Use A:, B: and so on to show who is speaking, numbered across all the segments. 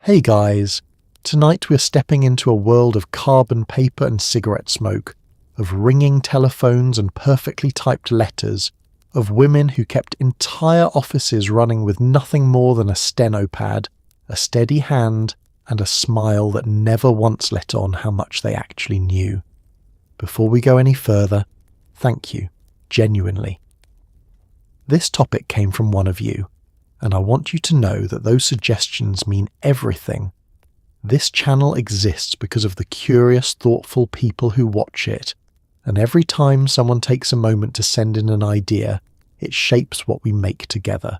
A: Hey guys, tonight we're stepping into a world of carbon paper and cigarette smoke, of ringing telephones and perfectly typed letters, of women who kept entire offices running with nothing more than a steno pad, a steady hand, and a smile that never once let on how much they actually knew. Before we go any further, thank you, genuinely. This topic came from one of you, and I want you to know that those suggestions mean everything. This channel exists because of the curious, thoughtful people who watch it, and every time someone takes a moment to send in an idea, it shapes what we make together.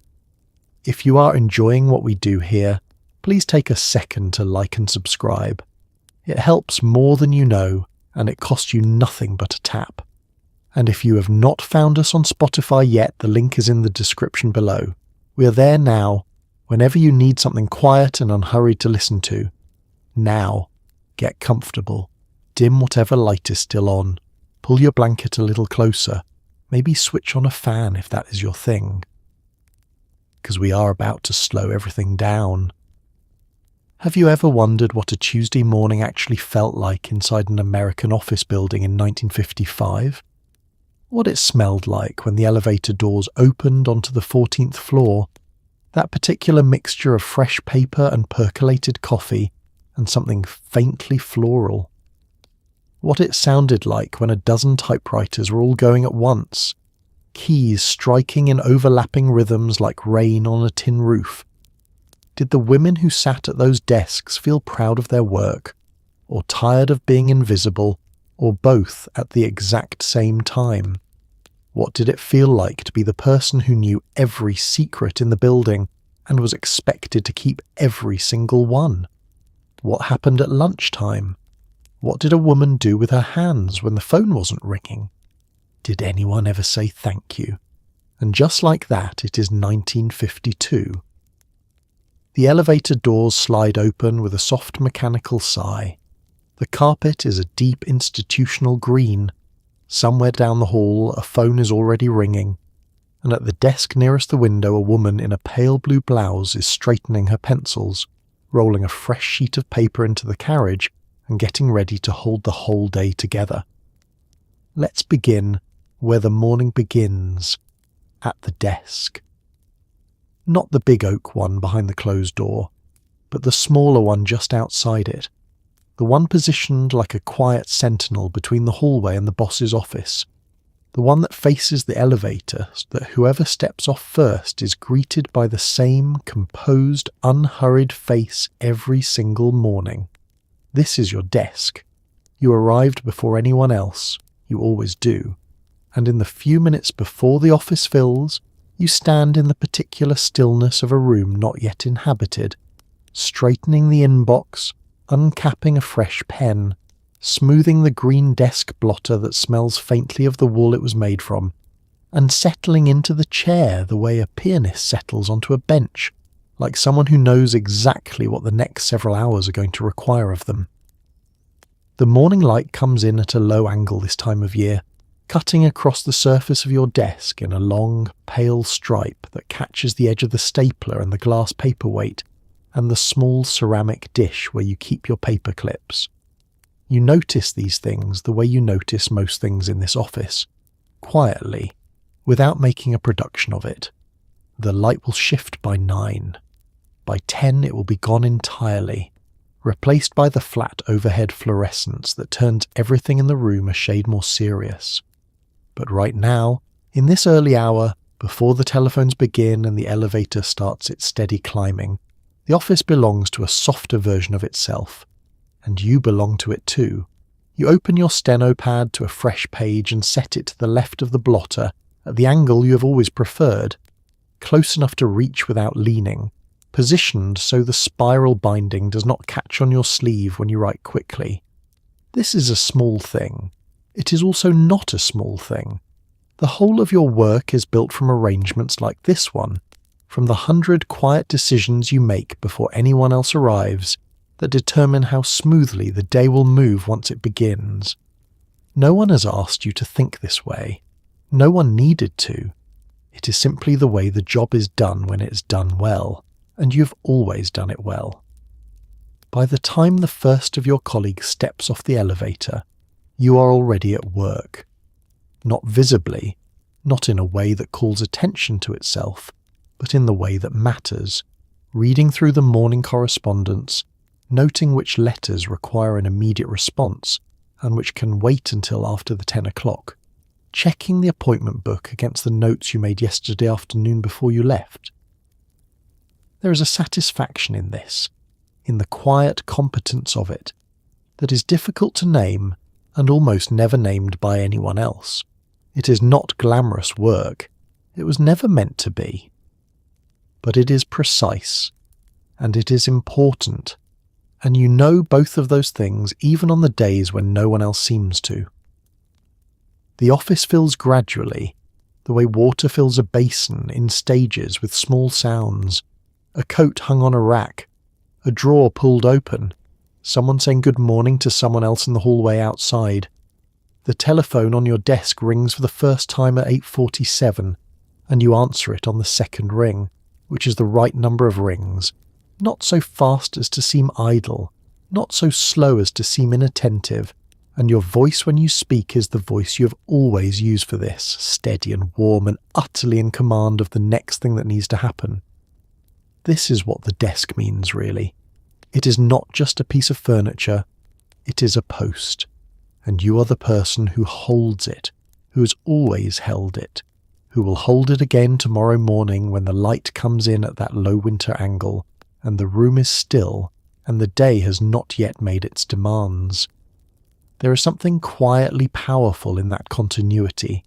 A: If you are enjoying what we do here, please take a second to like and subscribe. It helps more than you know, and it costs you nothing but a tap. And if you have not found us on Spotify yet, the link is in the description below. We are there now, whenever you need something quiet and unhurried to listen to. Now, get comfortable, dim whatever light is still on, pull your blanket a little closer, maybe switch on a fan if that is your thing. Because we are about to slow everything down. Have you ever wondered what a Tuesday morning actually felt like inside an American office building in 1955? What it smelled like when the elevator doors opened onto the 14th floor, that particular mixture of fresh paper and percolated coffee and something faintly floral. What it sounded like when a dozen typewriters were all going at once, keys striking in overlapping rhythms like rain on a tin roof. Did the women who sat at those desks feel proud of their work, or tired of being invisible, or both at the exact same time? What did it feel like to be the person who knew every secret in the building and was expected to keep every single one? What happened at lunchtime? What did a woman do with her hands when the phone wasn't ringing? Did anyone ever say thank you? And just like that, it is 1952. The elevator doors slide open with a soft mechanical sigh. The carpet is a deep institutional green. Somewhere down the hall, a phone is already ringing, and at the desk nearest the window, a woman in a pale blue blouse is straightening her pencils, rolling a fresh sheet of paper into the carriage and getting ready to hold the whole day together. Let's begin where the morning begins, at the desk. Not the big oak one behind the closed door, but the smaller one just outside it. The one positioned like a quiet sentinel between the hallway and the boss's office. The one that faces the elevator so that whoever steps off first is greeted by the same composed, unhurried face every single morning. This is your desk. You arrived before anyone else. You always do. And in the few minutes before the office fills, you stand in the particular stillness of a room not yet inhabited, straightening the inbox, uncapping a fresh pen, smoothing the green desk blotter that smells faintly of the wool it was made from, and settling into the chair the way a pianist settles onto a bench, like someone who knows exactly what the next several hours are going to require of them. The morning light comes in at a low angle this time of year, cutting across the surface of your desk in a long, pale stripe that catches the edge of the stapler and the glass paperweight, and the small ceramic dish where you keep your paper clips. You notice these things the way you notice most things in this office, quietly, without making a production of it. The light will shift by 9. By 10 it will be gone entirely, replaced by the flat overhead fluorescence that turns everything in the room a shade more serious. But right now, in this early hour, before the telephones begin and the elevator starts its steady climbing, the office belongs to a softer version of itself, and you belong to it too. You open your steno pad to a fresh page and set it to the left of the blotter at the angle you have always preferred, close enough to reach without leaning, positioned so the spiral binding does not catch on your sleeve when you write quickly. This is a small thing. It is also not a small thing. The whole of your work is built from arrangements like this one, from the 100 quiet decisions you make before anyone else arrives that determine how smoothly the day will move once it begins. No one has asked you to think this way. No one needed to. It is simply the way the job is done when it is done well, and you've always done it well. By the time the first of your colleagues steps off the elevator, you are already at work. Not visibly, not in a way that calls attention to itself, but in the way that matters, reading through the morning correspondence, noting which letters require an immediate response and which can wait until after the 10 o'clock, checking the appointment book against the notes you made yesterday afternoon before you left. There is a satisfaction in this, in the quiet competence of it, that is difficult to name and almost never named by anyone else. It is not glamorous work. It was never meant to be. But it is precise, and it is important, and you know both of those things even on the days when no one else seems to. The office fills gradually, the way water fills a basin in stages with small sounds, a coat hung on a rack, a drawer pulled open, someone saying good morning to someone else in the hallway outside. The telephone on your desk rings for the first time at 8:47, and you answer it on the second ring, which is the right number of rings, not so fast as to seem idle, not so slow as to seem inattentive, and your voice when you speak is the voice you have always used for this, steady and warm and utterly in command of the next thing that needs to happen. This is what the desk means, really. It is not just a piece of furniture, it is a post, and you are the person who holds it, who has always held it, who will hold it again tomorrow morning when the light comes in at that low winter angle, and the room is still, and the day has not yet made its demands. There is something quietly powerful in that continuity,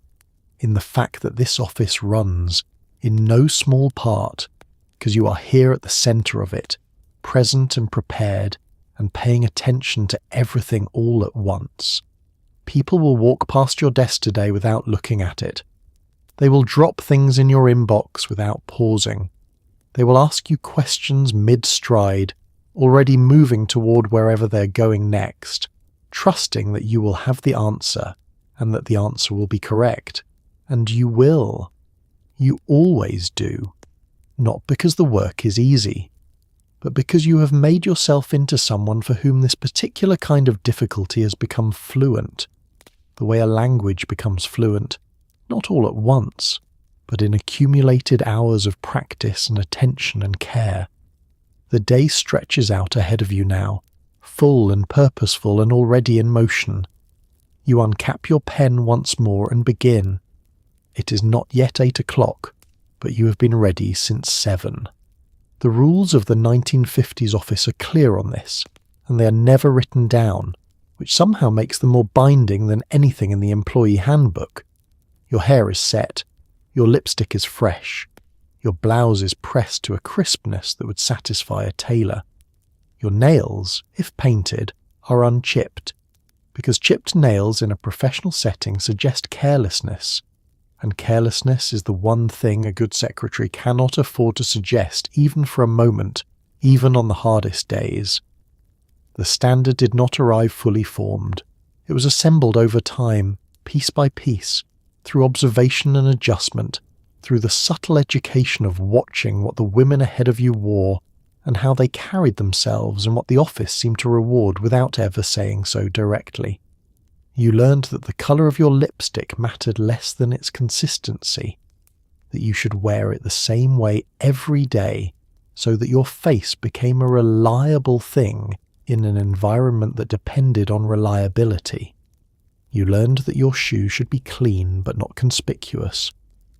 A: in the fact that this office runs, in no small part, because you are here at the centre of it, present and prepared, and paying attention to everything all at once. People will walk past your desk today without looking at it. They will drop things in your inbox without pausing. They will ask you questions mid-stride, already moving toward wherever they're going next, trusting that you will have the answer and that the answer will be correct. And you will. You always do. Not because the work is easy, but because you have made yourself into someone for whom this particular kind of difficulty has become fluent, the way a language becomes fluent, not all at once, but in accumulated hours of practice and attention and care. The day stretches out ahead of you now, full and purposeful and already in motion. You uncap your pen once more and begin. It is not yet 8 o'clock, but you have been ready since 7. The rules of the 1950s office are clear on this, and they are never written down, which somehow makes them more binding than anything in the employee handbook. Your hair is set, your lipstick is fresh, your blouse is pressed to a crispness that would satisfy a tailor. Your nails, if painted, are unchipped, because chipped nails in a professional setting suggest carelessness, and carelessness is the one thing a good secretary cannot afford to suggest even for a moment, even on the hardest days. The standard did not arrive fully formed. It was assembled over time, piece by piece, through observation and adjustment, through the subtle education of watching what the women ahead of you wore and how they carried themselves and what the office seemed to reward without ever saying so directly. You learned that the colour of your lipstick mattered less than its consistency, that you should wear it the same way every day so that your face became a reliable thing in an environment that depended on reliability. You learned that your shoes should be clean but not conspicuous,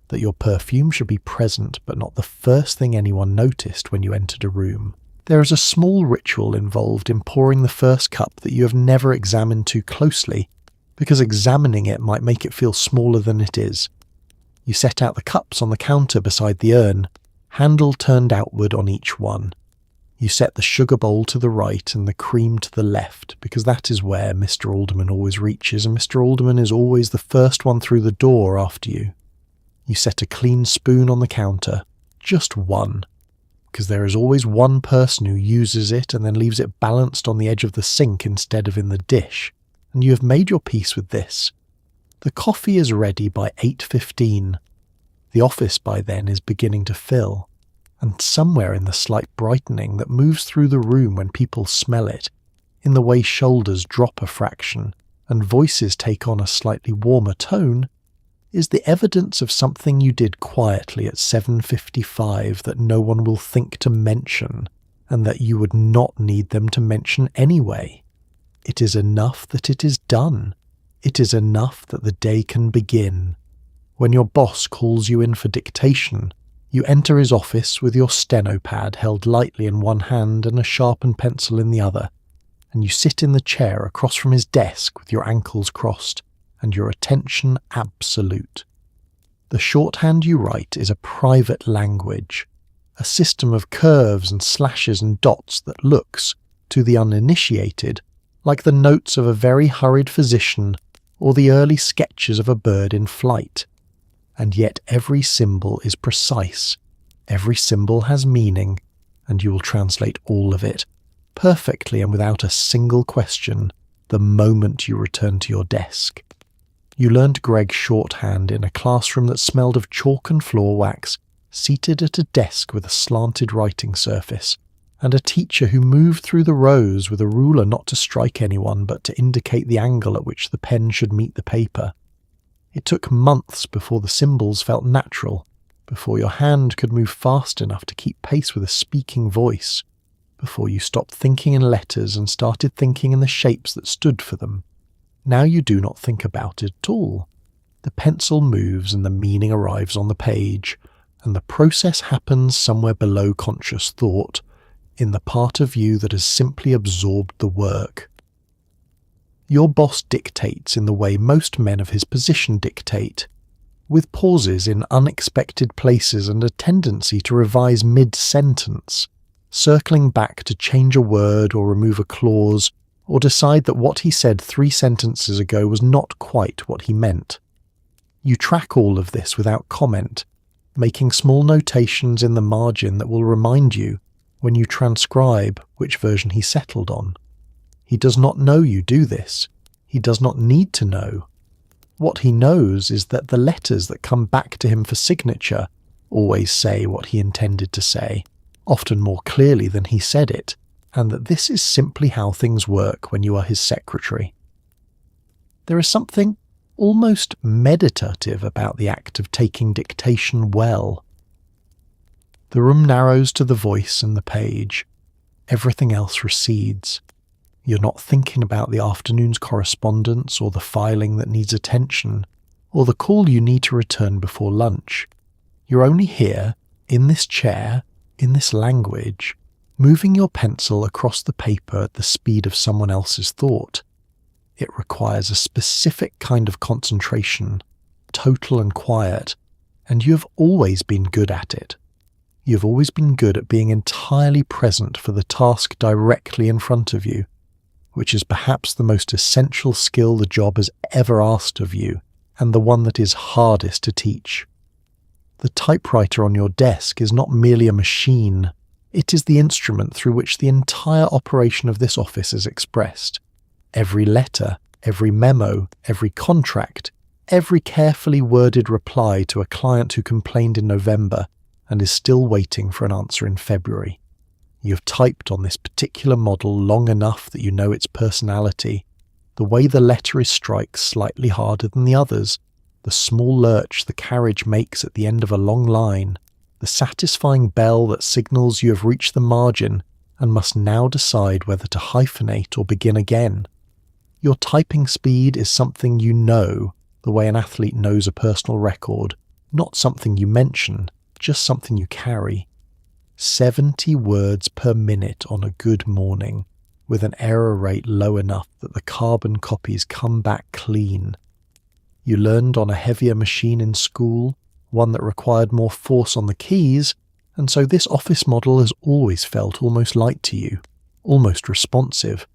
A: that your perfume should be present but not the first thing anyone noticed when you entered a room. There is a small ritual involved in pouring the first cup that you have never examined too closely, because examining it might make it feel smaller than it is. You set out the cups on the counter beside the urn, handle turned outward on each one. You set the sugar bowl to the right and the cream to the left, because that is where Mr. Alderman always reaches, and Mr. Alderman is always the first one through the door after you. You set a clean spoon on the counter, just one, because there is always one person who uses it and then leaves it balanced on the edge of the sink instead of in the dish, and you have made your peace with this. The coffee is ready by 8:15. The office by then is beginning to fill, and somewhere in the slight brightening that moves through the room when people smell it, in the way shoulders drop a fraction and voices take on a slightly warmer tone, is the evidence of something you did quietly at 7:55 that no one will think to mention, and that you would not need them to mention anyway. It is enough that it is done. It is enough that the day can begin. When your boss calls you in for dictation, you enter his office with your steno pad held lightly in one hand and a sharpened pencil in the other, and you sit in the chair across from his desk with your ankles crossed and your attention absolute. The shorthand you write is a private language, a system of curves and slashes and dots that looks, to the uninitiated, like the notes of a very hurried physician or the early sketches of a bird in flight. And yet every symbol is precise, every symbol has meaning, and you will translate all of it, perfectly and without a single question, the moment you return to your desk. You learned Greg's shorthand in a classroom that smelled of chalk and floor wax, seated at a desk with a slanted writing surface, and a teacher who moved through the rows with a ruler not to strike anyone but to indicate the angle at which the pen should meet the paper. It took months before the symbols felt natural, before your hand could move fast enough to keep pace with a speaking voice, before you stopped thinking in letters and started thinking in the shapes that stood for them. Now you do not think about it at all. The pencil moves and the meaning arrives on the page, and the process happens somewhere below conscious thought, in the part of you that has simply absorbed the work. Your boss dictates in the way most men of his position dictate, with pauses in unexpected places and a tendency to revise mid-sentence, circling back to change a word or remove a clause, or decide that what he said 3 sentences ago was not quite what he meant. You track all of this without comment, making small notations in the margin that will remind you, when you transcribe, which version he settled on. He does not know you do this. He does not need to know. What he knows is that the letters that come back to him for signature always say what he intended to say, often more clearly than he said it, and that this is simply how things work when you are his secretary. There is something almost meditative about the act of taking dictation well. The room narrows to the voice and the page. Everything else recedes. You're not thinking about the afternoon's correspondence or the filing that needs attention, or the call you need to return before lunch. You're only here, in this chair, in this language, moving your pencil across the paper at the speed of someone else's thought. It requires a specific kind of concentration, total and quiet, and you have always been good at it. You have always been good at being entirely present for the task directly in front of you, which is perhaps the most essential skill the job has ever asked of you, and the one that is hardest to teach. The typewriter on your desk is not merely a machine, it is the instrument through which the entire operation of this office is expressed. Every letter, every memo, every contract, every carefully worded reply to a client who complained in November and is still waiting for an answer in February. You have typed on this particular model long enough that you know its personality, the way the letter is struck slightly harder than the others, the small lurch the carriage makes at the end of a long line, the satisfying bell that signals you have reached the margin and must now decide whether to hyphenate or begin again. Your typing speed is something you know, the way an athlete knows a personal record, not something you mention, just something you carry. 70 words per minute on a good morning, with an error rate low enough that the carbon copies come back clean. You learned on a heavier machine in school, one that required more force on the keys, and so this office model has always felt almost light to you, almost responsive,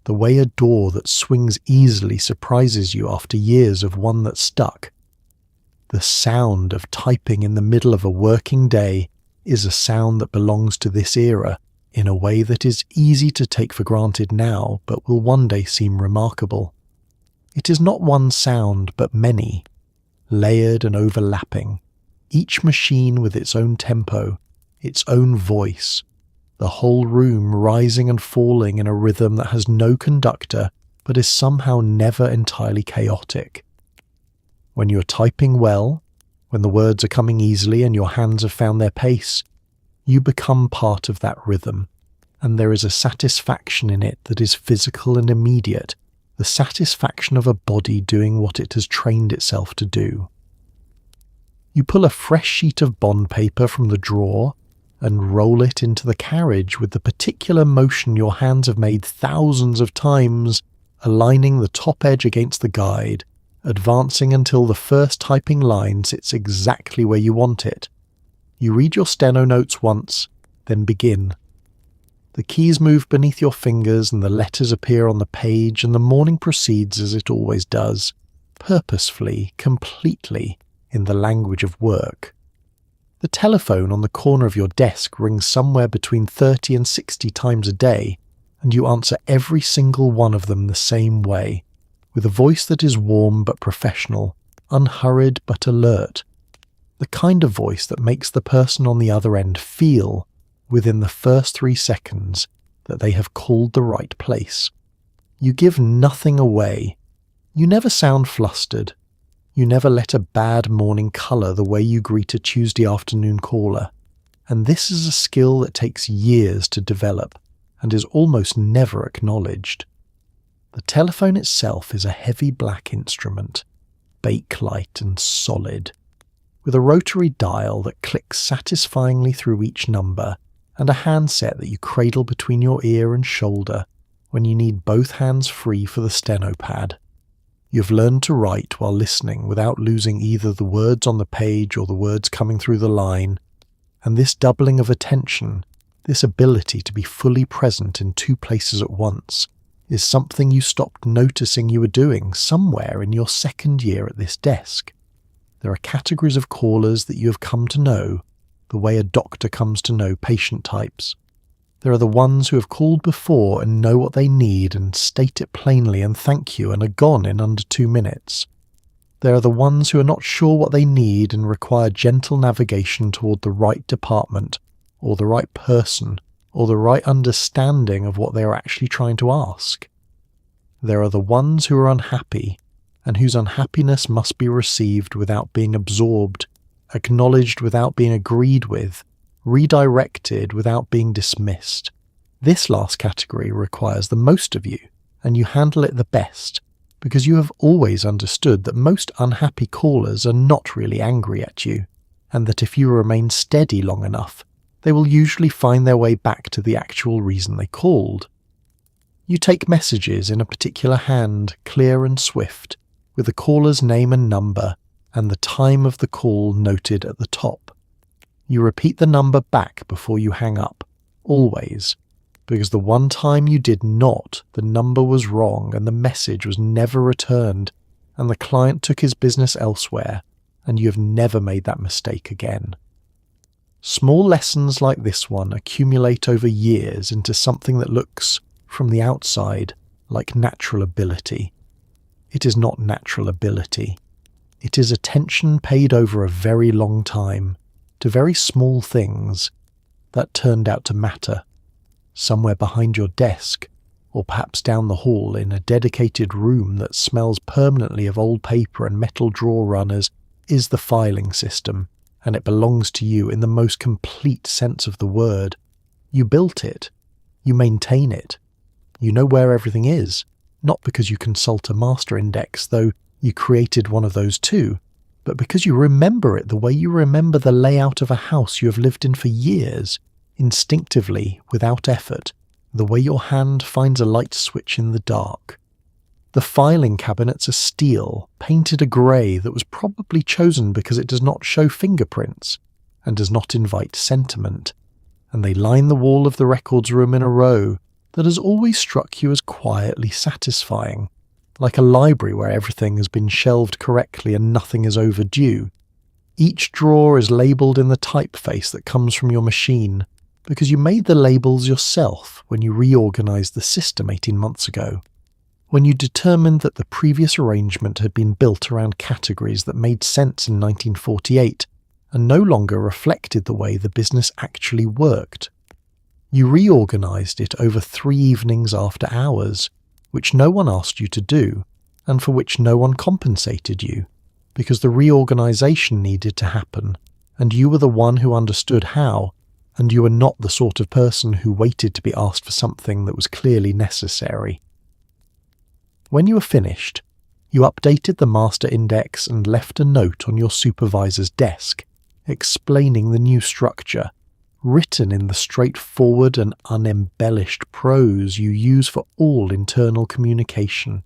A: the way a door that swings easily surprises you after years of one that stuck. The sound of typing in the middle of a working day is a sound that belongs to this era in a way that is easy to take for granted now but will one day seem remarkable. It is not one sound but many, layered and overlapping, each machine with its own tempo, its own voice, the whole room rising and falling in a rhythm that has no conductor but is somehow never entirely chaotic. When you're typing well, when the words are coming easily and your hands have found their pace, you become part of that rhythm, and there is a satisfaction in it that is physical and immediate, the satisfaction of a body doing what it has trained itself to do. You pull a fresh sheet of bond paper from the drawer and roll it into the carriage with the particular motion your hands have made thousands of times, aligning the top edge against the guide, advancing until the first typing line sits exactly where you want it. You read your steno notes once, then begin. The keys move beneath your fingers and the letters appear on the page, and the morning proceeds as it always does, purposefully, completely, in the language of work. The telephone on the corner of your desk rings somewhere between 30 and 60 times a day, and you answer every single one of them the same way, with a voice that is warm but professional, unhurried but alert, the kind of voice that makes the person on the other end feel, within the first 3 seconds, that they have called the right place. You give nothing away. You never sound flustered. You never let a bad morning colour the way you greet a Tuesday afternoon caller. And this is a skill that takes years to develop and is almost never acknowledged. The telephone itself is a heavy black instrument, bakelite and solid, with a rotary dial that clicks satisfyingly through each number and a handset that you cradle between your ear and shoulder when you need both hands free for the steno pad. You've learned to write while listening without losing either the words on the page or the words coming through the line, and this doubling of attention, this ability to be fully present in 2 places at once, is something you stopped noticing you were doing somewhere in your 2nd year at this desk. There are categories of callers that you have come to know, the way a doctor comes to know patient types. There are the ones who have called before and know what they need and state it plainly and thank you and are gone in under 2 minutes. There are the ones who are not sure what they need and require gentle navigation toward the right department, or the right person, or the right understanding of what they are actually trying to ask. There are the ones who are unhappy, and whose unhappiness must be received without being absorbed, acknowledged without being agreed with, redirected without being dismissed. This last category requires the most of you, and you handle it the best, because you have always understood that most unhappy callers are not really angry at you, and that if you remain steady long enough, they will usually find their way back to the actual reason they called. You take messages in a particular hand, clear and swift, with the caller's name and number, and the time of the call noted at the top. You repeat the number back before you hang up, always, because the one time you did not, the number was wrong and the message was never returned, and the client took his business elsewhere, and you have never made that mistake again. Small lessons like this one accumulate over years into something that looks, from the outside, like natural ability. It is not natural ability. It is attention paid over a very long time, to very small things that turned out to matter, somewhere behind your desk, or perhaps down the hall in a dedicated room that smells permanently of old paper and metal drawer runners, is the filing system, and it belongs to you in the most complete sense of the word. You built it. You maintain it. You know where everything is, not because you consult a master index, though you created one of those too, but because you remember it the way you remember the layout of a house you have lived in for years, instinctively, without effort, the way your hand finds a light switch in the dark. The filing cabinets are steel, painted a grey that was probably chosen because it does not show fingerprints and does not invite sentiment, and they line the wall of the records room in a row that has always struck you as quietly satisfying, like a library where everything has been shelved correctly and nothing is overdue. Each drawer is labelled in the typeface that comes from your machine, because you made the labels yourself when you reorganised the system 18 months ago, when you determined that the previous arrangement had been built around categories that made sense in 1948 and no longer reflected the way the business actually worked. You reorganized it over 3 evenings after hours, which no one asked you to do, and for which no one compensated you, because the reorganization needed to happen, and you were the one who understood how, and you were not the sort of person who waited to be asked for something that was clearly necessary. When you were finished, you updated the master index and left a note on your supervisor's desk, explaining the new structure, written in the straightforward and unembellished prose you use for all internal communication.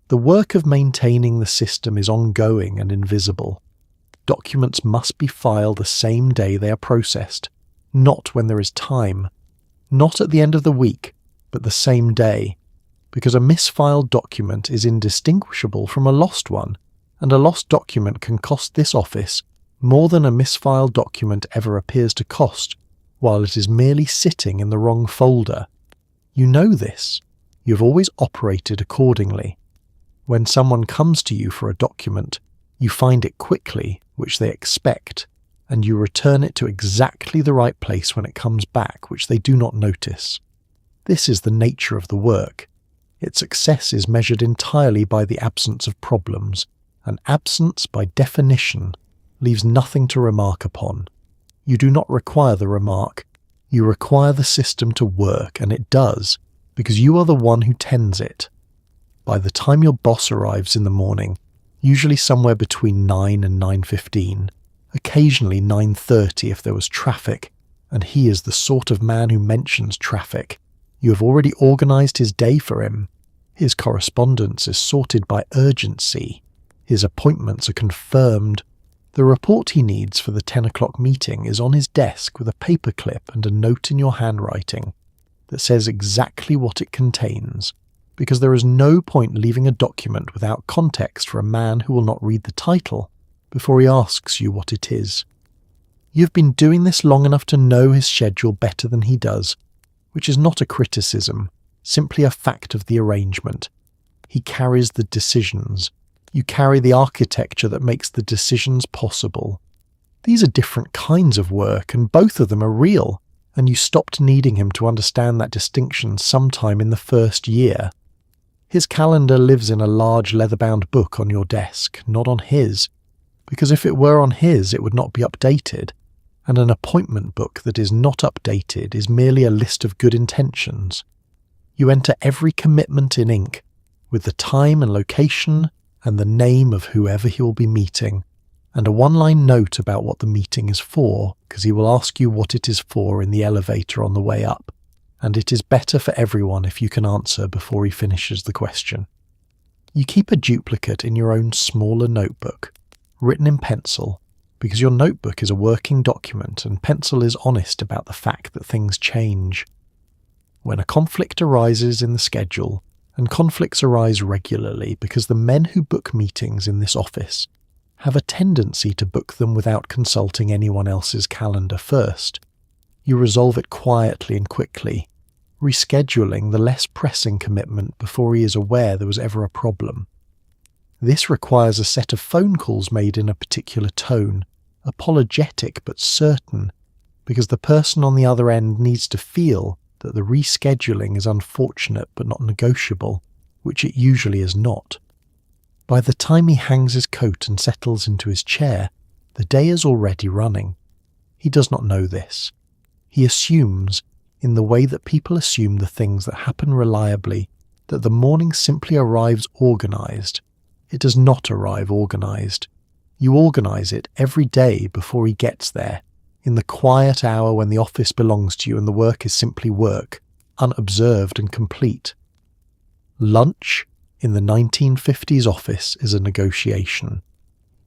A: The work of maintaining the system is ongoing and invisible. Documents must be filed the same day they are processed, not when there is time, not at the end of the week, but the same day, because a misfiled document is indistinguishable from a lost one, and a lost document can cost this office more than a misfiled document ever appears to cost while it is merely sitting in the wrong folder. You know this. You have always operated accordingly. When someone comes to you for a document, you find it quickly, which they expect, and you return it to exactly the right place when it comes back, which they do not notice. This is the nature of the work. Its success is measured entirely by the absence of problems, and absence, by definition, leaves nothing to remark upon. You do not require the remark. You require the system to work, and it does, because you are the one who tends it. By the time your boss arrives in the morning, usually somewhere between 9 and 9:15, occasionally 9:30 if there was traffic, and he is the sort of man who mentions traffic, you have already organised his day for him. His correspondence is sorted by urgency. His appointments are confirmed. The report he needs for the 10 o'clock meeting is on his desk with a paperclip and a note in your handwriting that says exactly what it contains, because there is no point leaving a document without context for a man who will not read the title before he asks you what it is. You've been doing this long enough to know his schedule better than he does, which is not a criticism, simply a fact of the arrangement. He carries the decisions. You carry the architecture that makes the decisions possible. These are different kinds of work, and both of them are real, and you stopped needing him to understand that distinction sometime in the first year. His calendar lives in a large leather-bound book on your desk, not on his, because if it were on his it would not be updated, and an appointment book that is not updated is merely a list of good intentions. You enter every commitment in ink, with the time and location and the name of whoever he will be meeting, and a one-line note about what the meeting is for, because he will ask you what it is for in the elevator on the way up, and it is better for everyone if you can answer before he finishes the question. You keep a duplicate in your own smaller notebook, written in pencil, because your notebook is a working document and pencil is honest about the fact that things change. When a conflict arises in the schedule, and conflicts arise regularly because the men who book meetings in this office have a tendency to book them without consulting anyone else's calendar first, you resolve it quietly and quickly, rescheduling the less pressing commitment before he is aware there was ever a problem. This requires a set of phone calls made in a particular tone, apologetic but certain, because the person on the other end needs to feel that the rescheduling is unfortunate but not negotiable, which it usually is not. By the time he hangs his coat and settles into his chair, the day is already running. He does not know this. He assumes, in the way that people assume the things that happen reliably, that the morning simply arrives organised. It does not arrive organised. You organise it every day before he gets there, in the quiet hour when the office belongs to you and the work is simply work, unobserved and complete. Lunch in the 1950s office is a negotiation.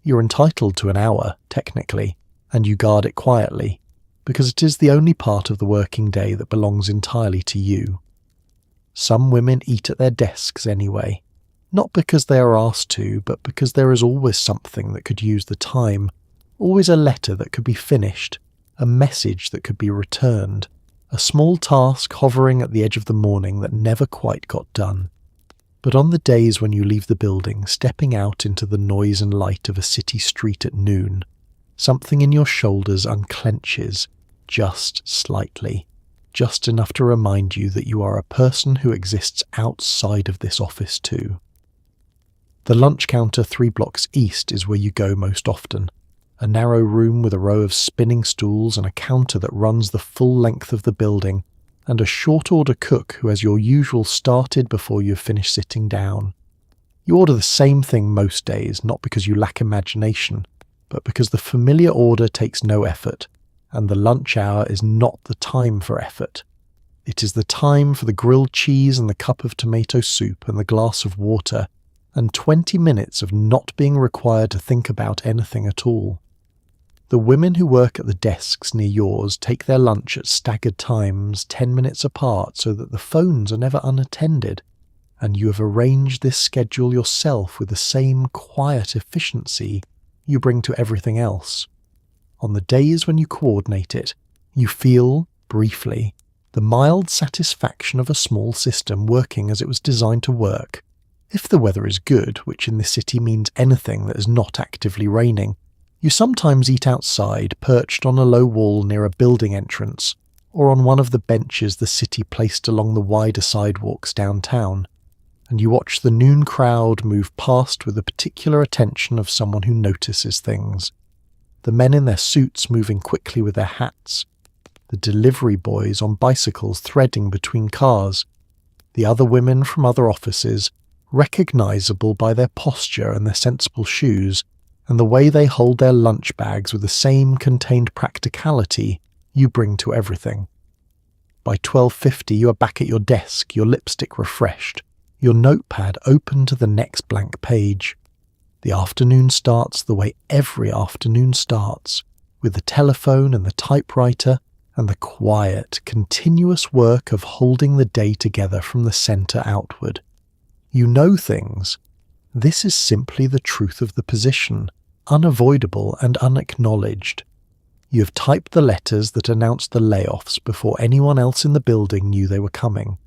A: You're entitled to an hour, technically, and you guard it quietly, because it is the only part of the working day that belongs entirely to you. Some women eat at their desks anyway, not because they are asked to, but because there is always something that could use the time, always a letter that could be finished, a message that could be returned, a small task hovering at the edge of the morning that never quite got done. But on the days when you leave the building, stepping out into the noise and light of a city street at noon, something in your shoulders unclenches just slightly, just enough to remind you that you are a person who exists outside of this office too. The lunch counter 3 blocks east is where you go most often, a narrow room with a row of spinning stools and a counter that runs the full length of the building, and a short-order cook who has your usual started before you have finished sitting down. You order the same thing most days, not because you lack imagination, but because the familiar order takes no effort, and the lunch hour is not the time for effort. It is the time for the grilled cheese and the cup of tomato soup and the glass of water, and 20 minutes of not being required to think about anything at all. The women who work at the desks near yours take their lunch at staggered times 10 minutes apart so that the phones are never unattended, and you have arranged this schedule yourself with the same quiet efficiency you bring to everything else. On the days when you coordinate it, you feel, briefly, the mild satisfaction of a small system working as it was designed to work. If the weather is good, which in this city means anything that is not actively raining, you sometimes eat outside, perched on a low wall near a building entrance, or on one of the benches the city placed along the wider sidewalks downtown, and you watch the noon crowd move past with the particular attention of someone who notices things. The men in their suits moving quickly with their hats, the delivery boys on bicycles threading between cars, the other women from other offices, recognizable by their posture and their sensible shoes, and the way they hold their lunch bags with the same contained practicality you bring to everything. By 12:50 you are back at your desk, your lipstick refreshed, your notepad open to the next blank page. The afternoon starts the way every afternoon starts, with the telephone and the typewriter and the quiet, continuous work of holding the day together from the centre outward. You know things. This is simply the truth of the position, unavoidable and unacknowledged. You have typed the letters that announced the layoffs before anyone else in the building knew they were coming.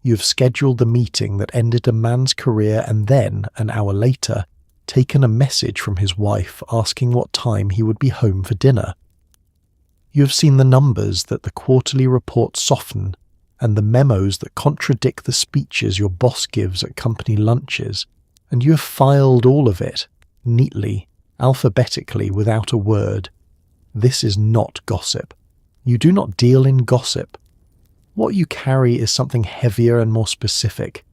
A: You have scheduled the meeting that ended a man's career and then, an hour later, taken a message from his wife asking what time he would be home for dinner. You have seen the numbers that the quarterly reports soften and the memos that contradict the speeches your boss gives at company lunches, and you have filed all of it, neatly, alphabetically, without a word. This is not gossip. You do not deal in gossip. What you carry is something heavier and more specific,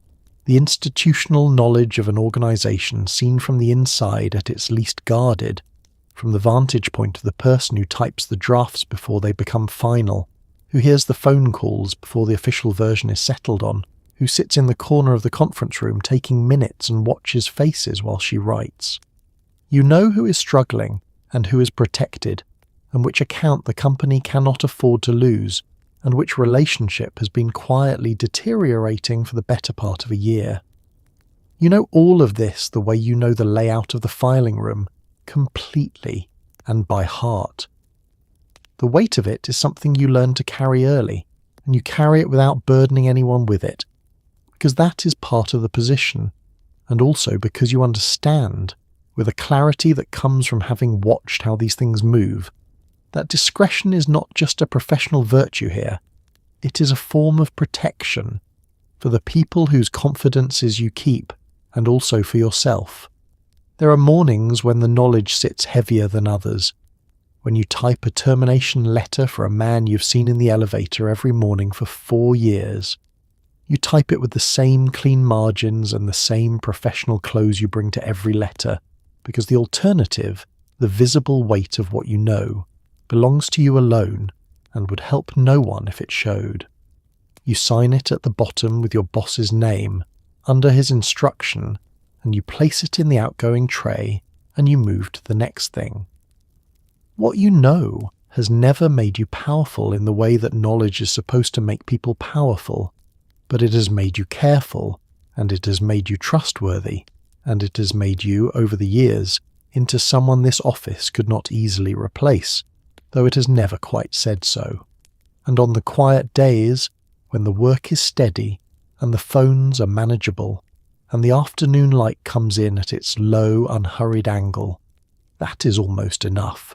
A: the institutional knowledge of an organization seen from the inside at its least guarded, from the vantage point of the person who types the drafts before they become final, who hears the phone calls before the official version is settled on, who sits in the corner of the conference room taking minutes and watches faces while she writes. You know who is struggling and who is protected, and which account the company cannot afford to lose, and which relationship has been quietly deteriorating for the better part of a year. You know all of this the way you know the layout of the filing room, completely and by heart. The weight of it is something you learn to carry early, and you carry it without burdening anyone with it, because that is part of the position, and also because you understand, with a clarity that comes from having watched how these things move, that discretion is not just a professional virtue here, it is a form of protection for the people whose confidences you keep, and also for yourself. There are mornings when the knowledge sits heavier than others, when you type a termination letter for a man you've seen in the elevator every morning for 4 years. You type it with the same clean margins and the same professional clothes you bring to every letter, because the alternative, the visible weight of what you know, belongs to you alone and would help no one if it showed. You sign it at the bottom with your boss's name, under his instruction, and you place it in the outgoing tray, and you move to the next thing. What you know has never made you powerful in the way that knowledge is supposed to make people powerful, but it has made you careful, and it has made you trustworthy, and it has made you, over the years, into someone this office could not easily replace, though it has never quite said so. And on the quiet days, when the work is steady, and the phones are manageable, and the afternoon light comes in at its low, unhurried angle, that is almost enough.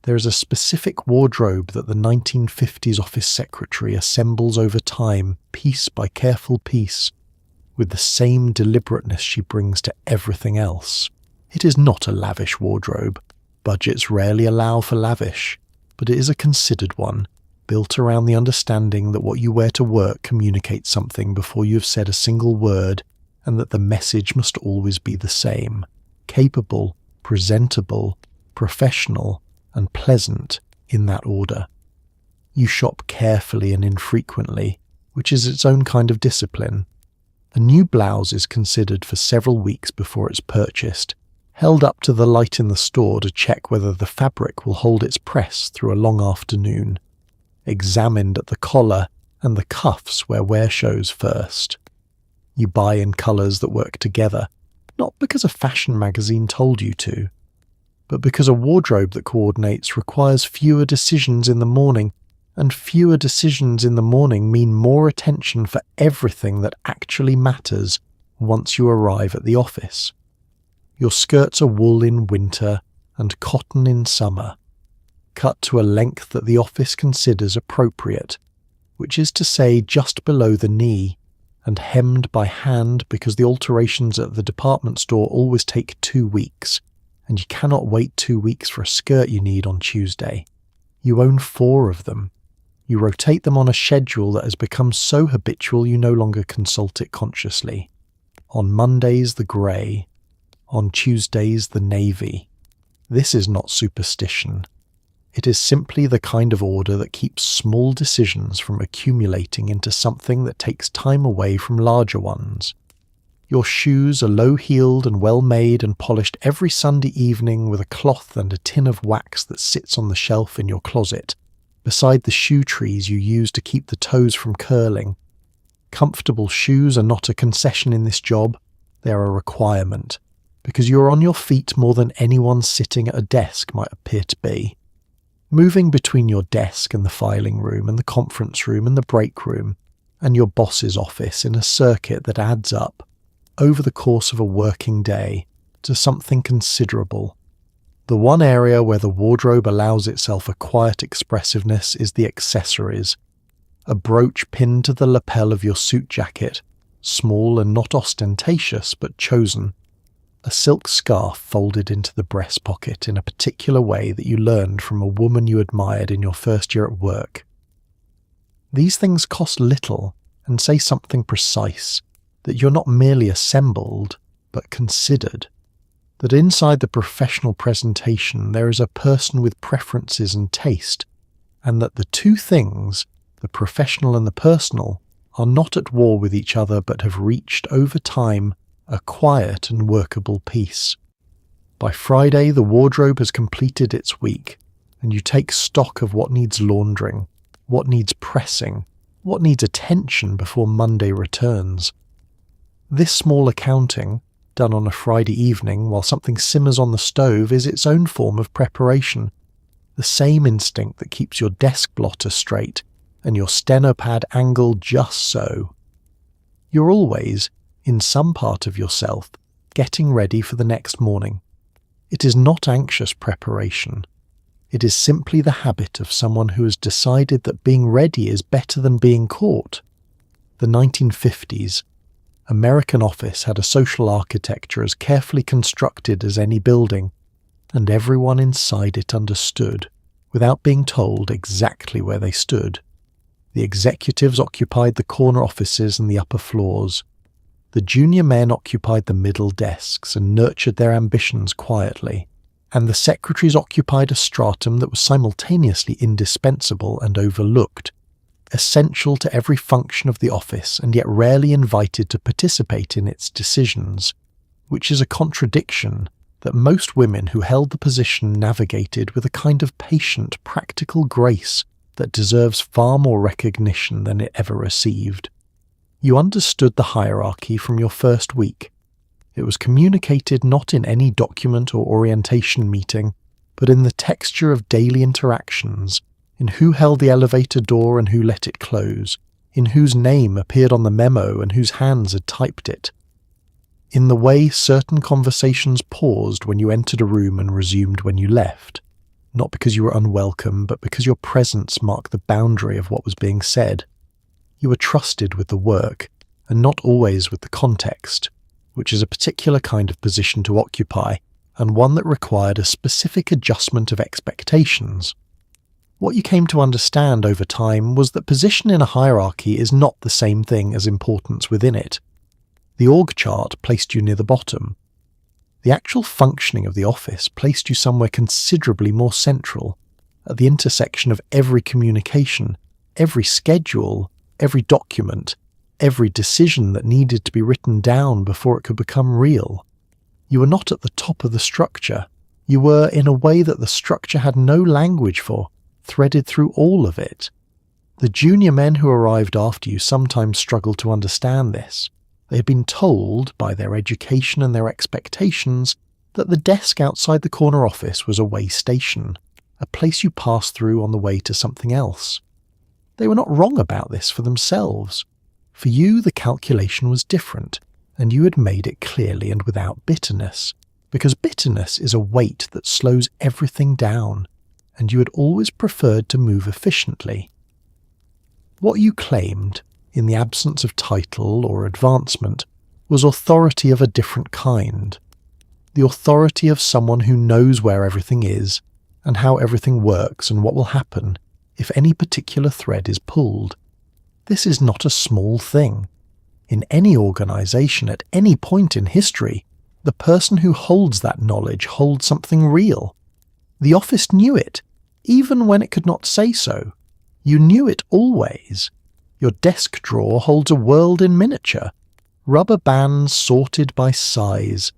A: There is a specific wardrobe that the 1950s office secretary assembles over time, piece by careful piece, with the same deliberateness she brings to everything else. It is not a lavish wardrobe. Budgets rarely allow for lavish, but it is a considered one, built around the understanding that what you wear to work communicates something before you have said a single word, and that the message must always be the same: capable, presentable, professional, and pleasant, in that order. You shop carefully and infrequently, which is its own kind of discipline. A new blouse is considered for several weeks before it's purchased, held up to the light in the store to check whether the fabric will hold its press through a long afternoon, examined at the collar and the cuffs where wear shows first. You buy in colours that work together, not because a fashion magazine told you to, but because a wardrobe that coordinates requires fewer decisions in the morning, and fewer decisions in the morning mean more attention for everything that actually matters once you arrive at the office. Your skirts are wool in winter and cotton in summer, cut to a length that the office considers appropriate, which is to say just below the knee, and hemmed by hand because the alterations at the department store always take 2 weeks, and you cannot wait 2 weeks for a skirt you need on Tuesday. You own 4 of them. You rotate them on a schedule that has become so habitual you no longer consult it consciously. On Mondays the grey, on Tuesdays the navy. This is not superstition. It is simply the kind of order that keeps small decisions from accumulating into something that takes time away from larger ones. Your shoes are low-heeled and well-made and polished every Sunday evening with a cloth and a tin of wax that sits on the shelf in your closet, beside the shoe trees you use to keep the toes from curling. Comfortable shoes are not a concession in this job, they are a requirement, because you are on your feet more than anyone sitting at a desk might appear to be. Moving between your desk and the filing room and the conference room and the break room and your boss's office in a circuit that adds up, over the course of a working day, to something considerable. The one area where the wardrobe allows itself a quiet expressiveness is the accessories. A brooch pinned to the lapel of your suit jacket, small and not ostentatious but chosen. A silk scarf folded into the breast pocket in a particular way that you learned from a woman you admired in your first year at work. These things cost little and say something precise, that you're not merely assembled, but considered. That inside the professional presentation there is a person with preferences and taste, and that the two things, the professional and the personal, are not at war with each other but have reached, over time, a quiet and workable peace. By Friday the wardrobe has completed its week, and you take stock of what needs laundering, what needs pressing, what needs attention before Monday returns. This small accounting, done on a Friday evening while something simmers on the stove, is its own form of preparation, the same instinct that keeps your desk blotter straight and your stenopad angled just so. You're always, in some part of yourself, getting ready for the next morning. It is not anxious preparation. It is simply the habit of someone who has decided that being ready is better than being caught. The 1950s, American office had a social architecture as carefully constructed as any building, and everyone inside it understood, without being told, exactly where they stood. The executives occupied the corner offices and the upper floors. The junior men occupied the middle desks and nurtured their ambitions quietly, and the secretaries occupied a stratum that was simultaneously indispensable and overlooked, essential to every function of the office and yet rarely invited to participate in its decisions, which is a contradiction that most women who held the position navigated with a kind of patient, practical grace that deserves far more recognition than it ever received. You understood the hierarchy from your first week. It was communicated not in any document or orientation meeting, but in the texture of daily interactions, in who held the elevator door and who let it close, in whose name appeared on the memo and whose hands had typed it, in the way certain conversations paused when you entered a room and resumed when you left. not because you were unwelcome, but because your presence marked the boundary of what was being said. You were trusted with the work, and not always with the context, which is a particular kind of position to occupy, and one that required a specific adjustment of expectations. What you came to understand over time was that position in a hierarchy is not the same thing as importance within it. The org chart placed you near the bottom. The actual functioning of the office placed you somewhere considerably more central, at the intersection of every communication, every schedule, every document, every decision that needed to be written down before it could become real. You were not at the top of the structure. You were in a way that the structure had no language for, threaded through all of it. The junior men who arrived after you sometimes struggled to understand this. They had been told, by their education and their expectations, that the desk outside the corner office was a way station, a place you passed through on the way to something else. They were not wrong about this for themselves. For you, the calculation was different, and you had made it clearly and without bitterness, because bitterness is a weight that slows everything down, and you had always preferred to move efficiently. What you claimed, in the absence of title or advancement, was authority of a different kind. The authority of someone who knows where everything is, and how everything works and what will happen if any particular thread is pulled. This is not a small thing. In any organization at any point in history, the person who holds that knowledge holds something real. The office knew it, even when it could not say so. You knew it always. Your desk drawer holds a world in miniature. Rubber bands sorted by size.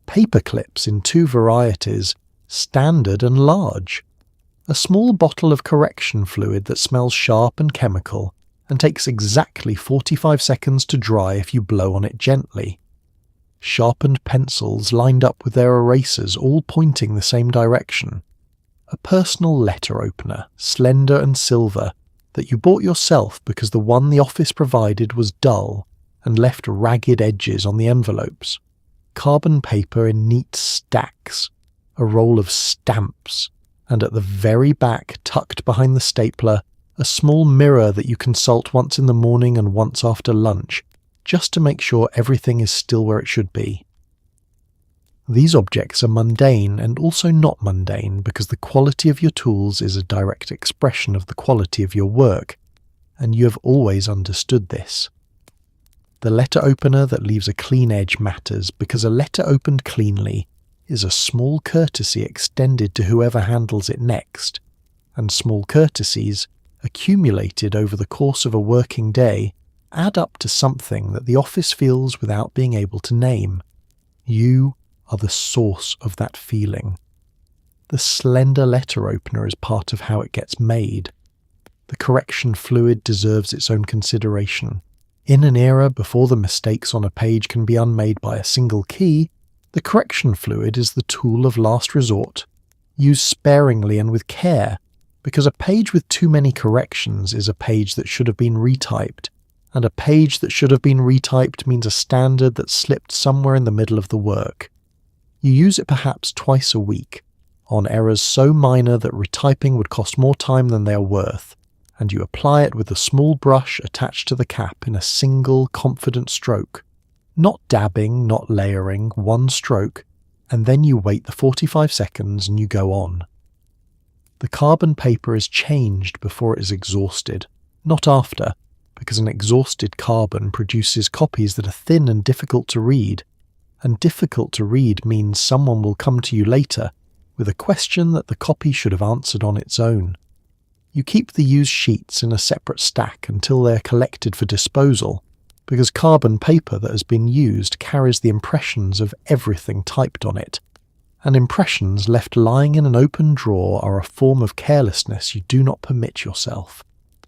A: Paper clips in two varieties, standard and large. A small bottle of correction fluid that smells sharp and chemical, and takes exactly 45 seconds to dry if you blow on it gently. Sharpened pencils lined up with their erasers, all pointing the same direction. A personal letter opener, slender and silver, that you bought yourself because the one the office provided was dull and left ragged edges on the envelopes. Carbon paper in neat stacks, a roll of stamps, and at the very back, tucked behind the stapler, a small mirror that you consult once in the morning and once after lunch, just to make sure everything is still where it should be. These objects are mundane and also not mundane because the quality of your tools is a direct expression of the quality of your work, and you have always understood this. The letter opener that leaves a clean edge matters because a letter opened cleanly is a small courtesy extended to whoever handles it next, and small courtesies, accumulated over the course of a working day, add up to something that the office feels without being able to name. You are the source of that feeling. The slender letter opener is part of how it gets made. The correction fluid deserves its own consideration. In an era before the mistakes on a page can be unmade by a single key, the correction fluid is the tool of last resort. Used sparingly and with care, because a page with too many corrections is a page that should have been retyped, and a page that should have been retyped means a standard that slipped somewhere in the middle of the work. You use it perhaps twice a week, on errors so minor that retyping would cost more time than they are worth, and you apply it with a small brush attached to the cap in a single, confident stroke. Not dabbing, not layering, one stroke, and then you wait the 45 seconds and you go on. The carbon paper is changed before it is exhausted, not after, because an exhausted carbon produces copies that are thin and difficult to read, and difficult to read means someone will come to you later with a question that the copy should have answered on its own. You keep the used sheets in a separate stack until they are collected for disposal, because carbon paper that has been used carries the impressions of everything typed on it, and impressions left lying in an open drawer are a form of carelessness you do not permit yourself.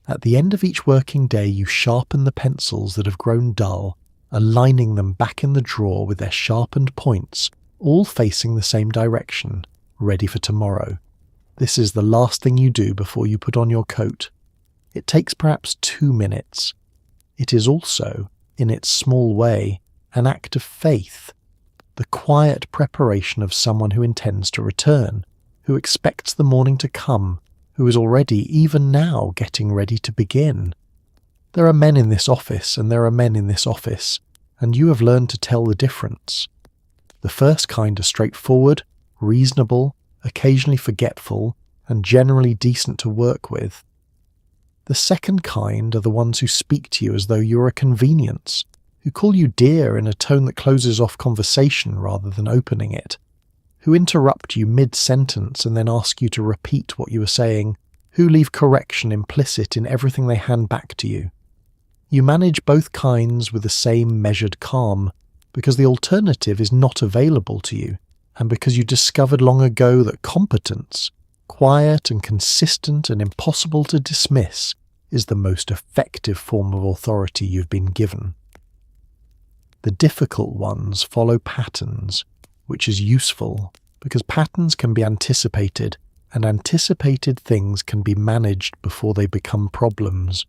A: At the end of each working day you sharpen the pencils that have grown dull, aligning them back in the drawer with their sharpened points, all facing the same direction, ready for tomorrow. This is the last thing you do before you put on your coat. It takes perhaps 2 minutes. It is also, in its small way, an act of faith, the quiet preparation of someone who intends to return, who expects the morning to come, who is already, even now, getting ready to begin. There are men in this office and there are men in this office, and you have learned to tell the difference. The first kind are straightforward, reasonable, occasionally forgetful, and generally decent to work with. The second kind are the ones who speak to you as though you are a convenience, who call you dear in a tone that closes off conversation rather than opening it, who interrupt you mid-sentence and then ask you to repeat what you are saying, who leave correction implicit in everything they hand back to you. You manage both kinds with the same measured calm, because the alternative is not available to you, and because you discovered long ago that competence, quiet and consistent and impossible to dismiss, is the most effective form of authority you've been given. The difficult ones follow patterns, which is useful, because patterns can be anticipated, and anticipated things can be managed before they become problems.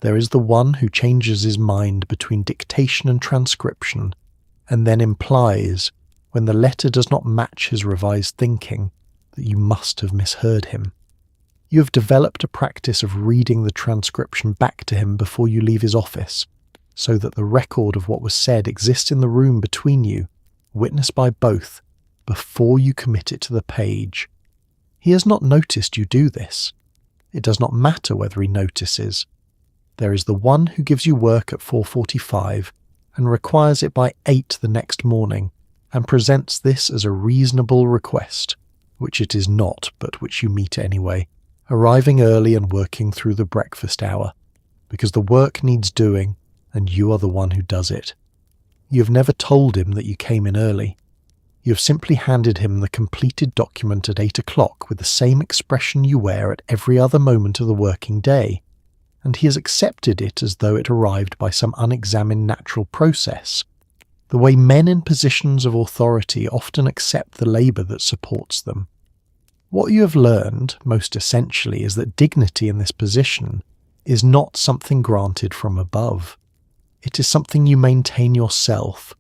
A: There is the one who changes his mind between dictation and transcription, and then implies, when the letter does not match his revised thinking, that you must have misheard him. You have developed a practice of reading the transcription back to him before you leave his office, so that the record of what was said exists in the room between you, witnessed by both, before you commit it to the page. He has not noticed you do this. It does not matter whether he notices. There is the one who gives you work at 4:45 and requires it by 8 the next morning, and presents this as a reasonable request, which it is not, but which you meet anyway, arriving early and working through the breakfast hour, because the work needs doing, and you are the one who does it. You have never told him that you came in early. You have simply handed him the completed document at 8 o'clock with the same expression you wear at every other moment of the working day, and he has accepted it as though it arrived by some unexamined natural process, the way men in positions of authority often accept the labour that supports them. What you have learned, most essentially, is that dignity in this position is not something granted from above. It is something you maintain yourself,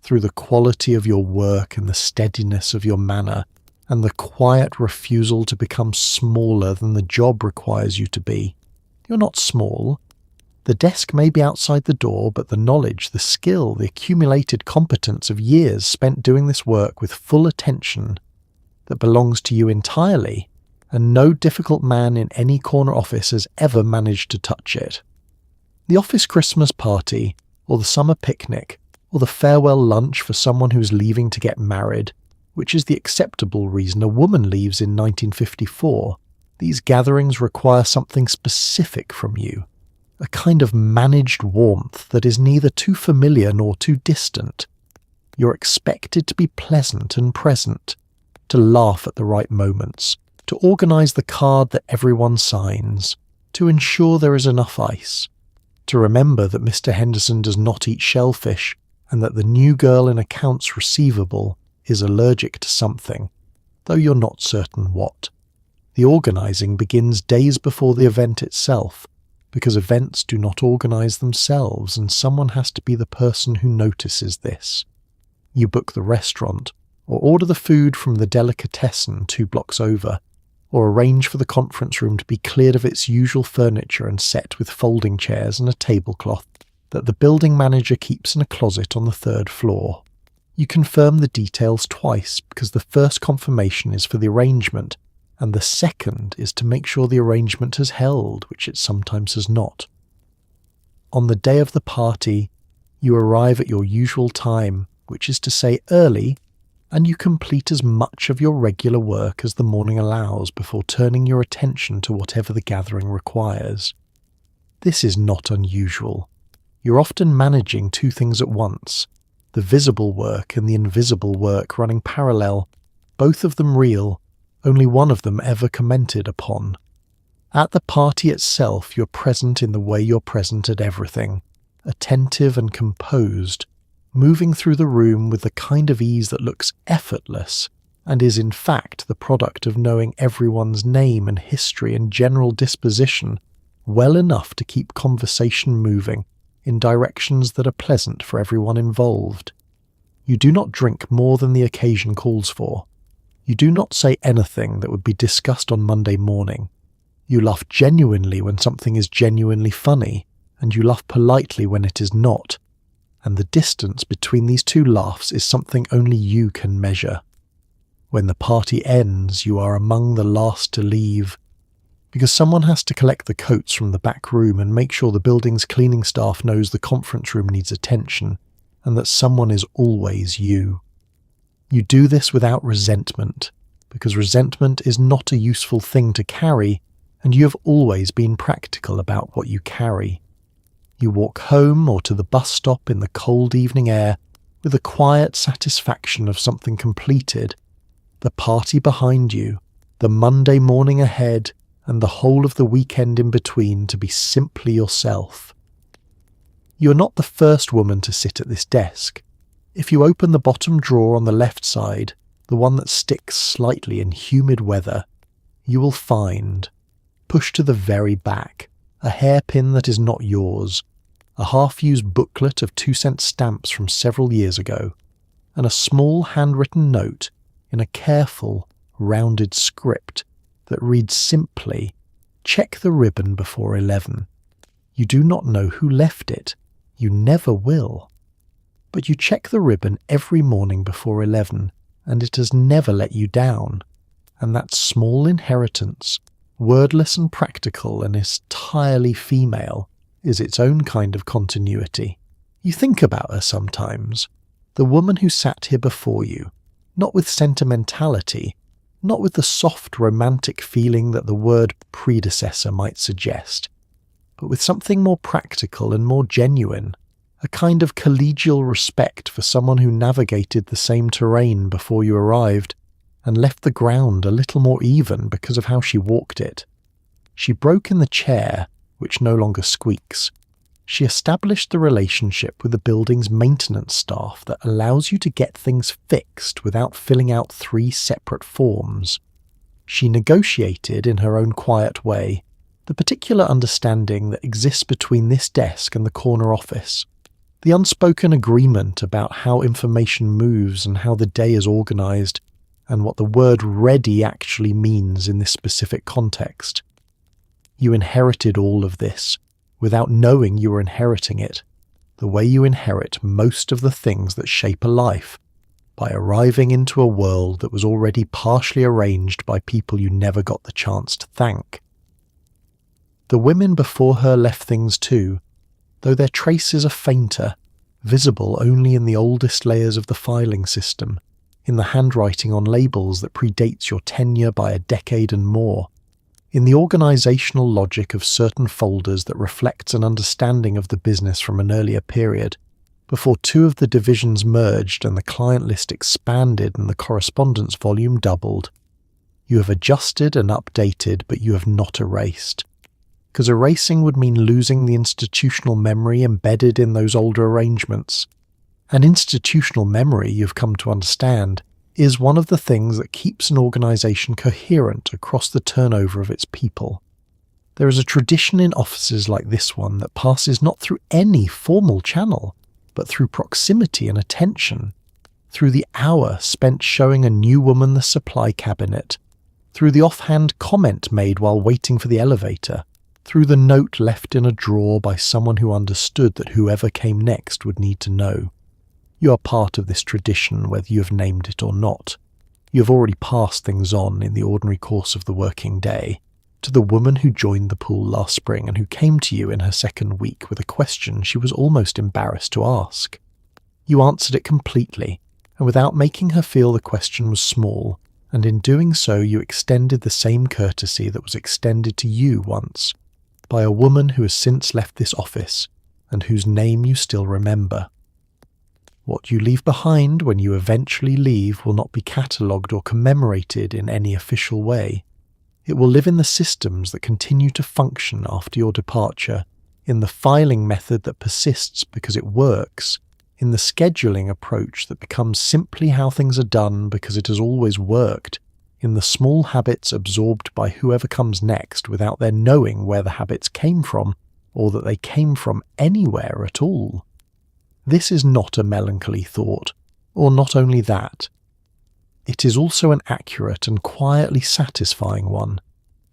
A: through the quality of your work and the steadiness of your manner, and the quiet refusal to become smaller than the job requires you to be. You're not small. The desk may be outside the door, but the knowledge, the skill, the accumulated competence of years spent doing this work with full attention that belongs to you entirely, and no difficult man in any corner office has ever managed to touch it. The office Christmas party, or the summer picnic, or the farewell lunch for someone who is leaving to get married, which is the acceptable reason a woman leaves in 1954, these gatherings require something specific from you, a kind of managed warmth that is neither too familiar nor too distant. You're expected to be pleasant and present, to laugh at the right moments, to organise the card that everyone signs, to ensure there is enough ice, to remember that Mr. Henderson does not eat shellfish, and that the new girl in accounts receivable is allergic to something, though you're not certain what. The organising begins days before the event itself, because events do not organise themselves, and someone has to be the person who notices this. You book the restaurant, or order the food from the delicatessen 2 blocks over, or arrange for the conference room to be cleared of its usual furniture and set with folding chairs and a tablecloth that the building manager keeps in a closet on the 3rd floor. You confirm the details twice, because the first confirmation is for the arrangement, and the second is to make sure the arrangement has held, which it sometimes has not. On the day of the party, you arrive at your usual time, which is to say early, and you complete as much of your regular work as the morning allows before turning your attention to whatever the gathering requires. This is not unusual. You're often managing 2 things at once, the visible work and the invisible work running parallel, both of them real, only one of them ever commented upon. At the party itself, you're present in the way you're present at everything, attentive and composed, moving through the room with the kind of ease that looks effortless and is in fact the product of knowing everyone's name and history and general disposition well enough to keep conversation moving in directions that are pleasant for everyone involved. You do not drink more than the occasion calls for. You do not say anything that would be discussed on Monday morning. You laugh genuinely when something is genuinely funny, and you laugh politely when it is not. And the distance between these two laughs is something only you can measure. When the party ends, you are among the last to leave, because someone has to collect the coats from the back room and make sure the building's cleaning staff knows the conference room needs attention, and that someone is always you. You do this without resentment, because resentment is not a useful thing to carry, and you have always been practical about what you carry. You walk home or to the bus stop in the cold evening air with the quiet satisfaction of something completed, the party behind you, the Monday morning ahead, and the whole of the weekend in between to be simply yourself. You are not the first woman to sit at this desk. If you open the bottom drawer on the left side, the one that sticks slightly in humid weather, you will find, pushed to the very back, a hairpin that is not yours, a half-used booklet of 2-cent stamps from several years ago, and a small handwritten note in a careful, rounded script that reads simply, "Check the ribbon before 11. You do not know who left it. You never will. But you check the ribbon every morning before 11, and it has never let you down. And that small inheritance, wordless and practical and entirely female, is its own kind of continuity. You think about her sometimes, the woman who sat here before you, not with sentimentality, not with the soft romantic feeling that the word predecessor might suggest, but with something more practical and more genuine, a kind of collegial respect for someone who navigated the same terrain before you arrived and left the ground a little more even because of how she walked it. She broke in the chair, which no longer squeaks. She established the relationship with the building's maintenance staff that allows you to get things fixed without filling out 3 separate forms. She negotiated, in her own quiet way, the particular understanding that exists between this desk and the corner office, the unspoken agreement about how information moves and how the day is organised, and what the word ready actually means in this specific context. You inherited all of this, without knowing you were inheriting it, the way you inherit most of the things that shape a life, by arriving into a world that was already partially arranged by people you never got the chance to thank. The women before her left things too, though their traces are fainter, visible only in the oldest layers of the filing system, in the handwriting on labels that predates your tenure by a decade and more, in the organisational logic of certain folders that reflects an understanding of the business from an earlier period, before 2 of the divisions merged and the client list expanded and the correspondence volume doubled. You have adjusted and updated, but you have not erased. Because erasing would mean losing the institutional memory embedded in those older arrangements. And institutional memory, you've come to understand, is one of the things that keeps an organisation coherent across the turnover of its people. There is a tradition in offices like this one that passes not through any formal channel, but through proximity and attention, through the hour spent showing a new woman the supply cabinet, through the offhand comment made while waiting for the elevator, through the note left in a drawer by someone who understood that whoever came next would need to know. You are part of this tradition whether you have named it or not. You have already passed things on in the ordinary course of the working day to the woman who joined the pool last spring and who came to you in her second week with a question she was almost embarrassed to ask. You answered it completely, and without making her feel the question was small, and in doing so you extended the same courtesy that was extended to you once, by a woman who has since left this office, and whose name you still remember. What you leave behind when you eventually leave will not be catalogued or commemorated in any official way. It will live in the systems that continue to function after your departure, in the filing method that persists because it works, in the scheduling approach that becomes simply how things are done because it has always worked, in the small habits absorbed by whoever comes next without their knowing where the habits came from, or that they came from anywhere at all. This is not a melancholy thought, or not only that. it is also an accurate and quietly satisfying one.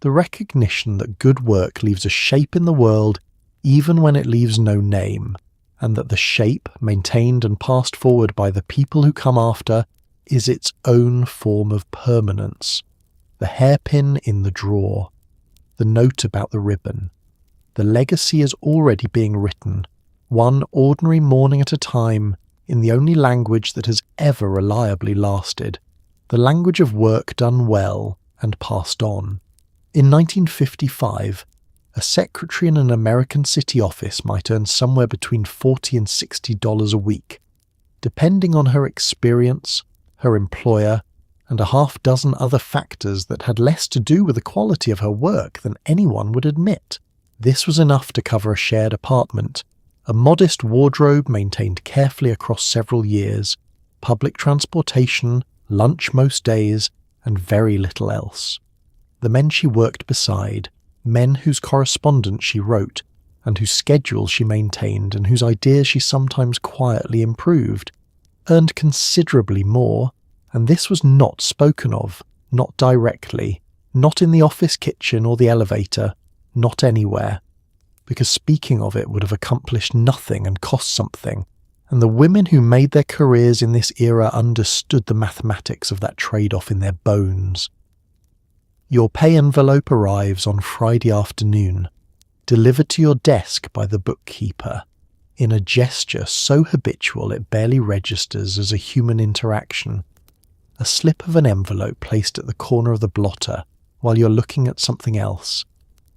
A: The recognition that good work leaves a shape in the world even when it leaves no name, and that the shape, maintained and passed forward by the people who come after, is its own form of permanence. The hairpin in the drawer, the note about the ribbon. The legacy is already being written, one ordinary morning at a time, in the only language that has ever reliably lasted, the language of work done well and passed on. In 1955, a secretary in an American city office might earn somewhere between $40 and $60 a week, depending on her experience, her employer, and a half dozen other factors that had less to do with the quality of her work than anyone would admit. This was enough to cover a shared apartment, a modest wardrobe maintained carefully across several years, public transportation, lunch most days, and very little else. The men she worked beside, men whose correspondence she wrote, and whose schedule she maintained, and whose ideas she sometimes quietly improved, earned considerably more, and this was not spoken of, not directly, not in the office kitchen or the elevator, not anywhere, because speaking of it would have accomplished nothing and cost something, and the women who made their careers in this era understood the mathematics of that trade-off in their bones. Your pay envelope arrives on Friday afternoon, delivered to your desk by the bookkeeper, in a gesture so habitual it barely registers as a human interaction. A slip of an envelope placed at the corner of the blotter while you're looking at something else,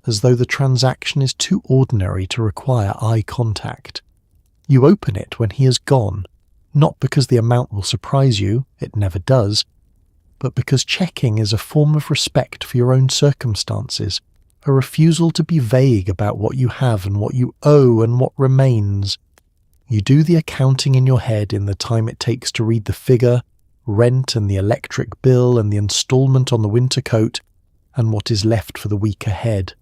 A: as though the transaction is too ordinary to require eye contact. You open it when he is gone, not because the amount will surprise you, it never does, but because checking is a form of respect for your own circumstances, a refusal to be vague about what you have and what you owe and what remains. You do the accounting in your head in the time it takes to read the figure, rent and the electric bill and the instalment on the winter coat, and what is left for the week ahead.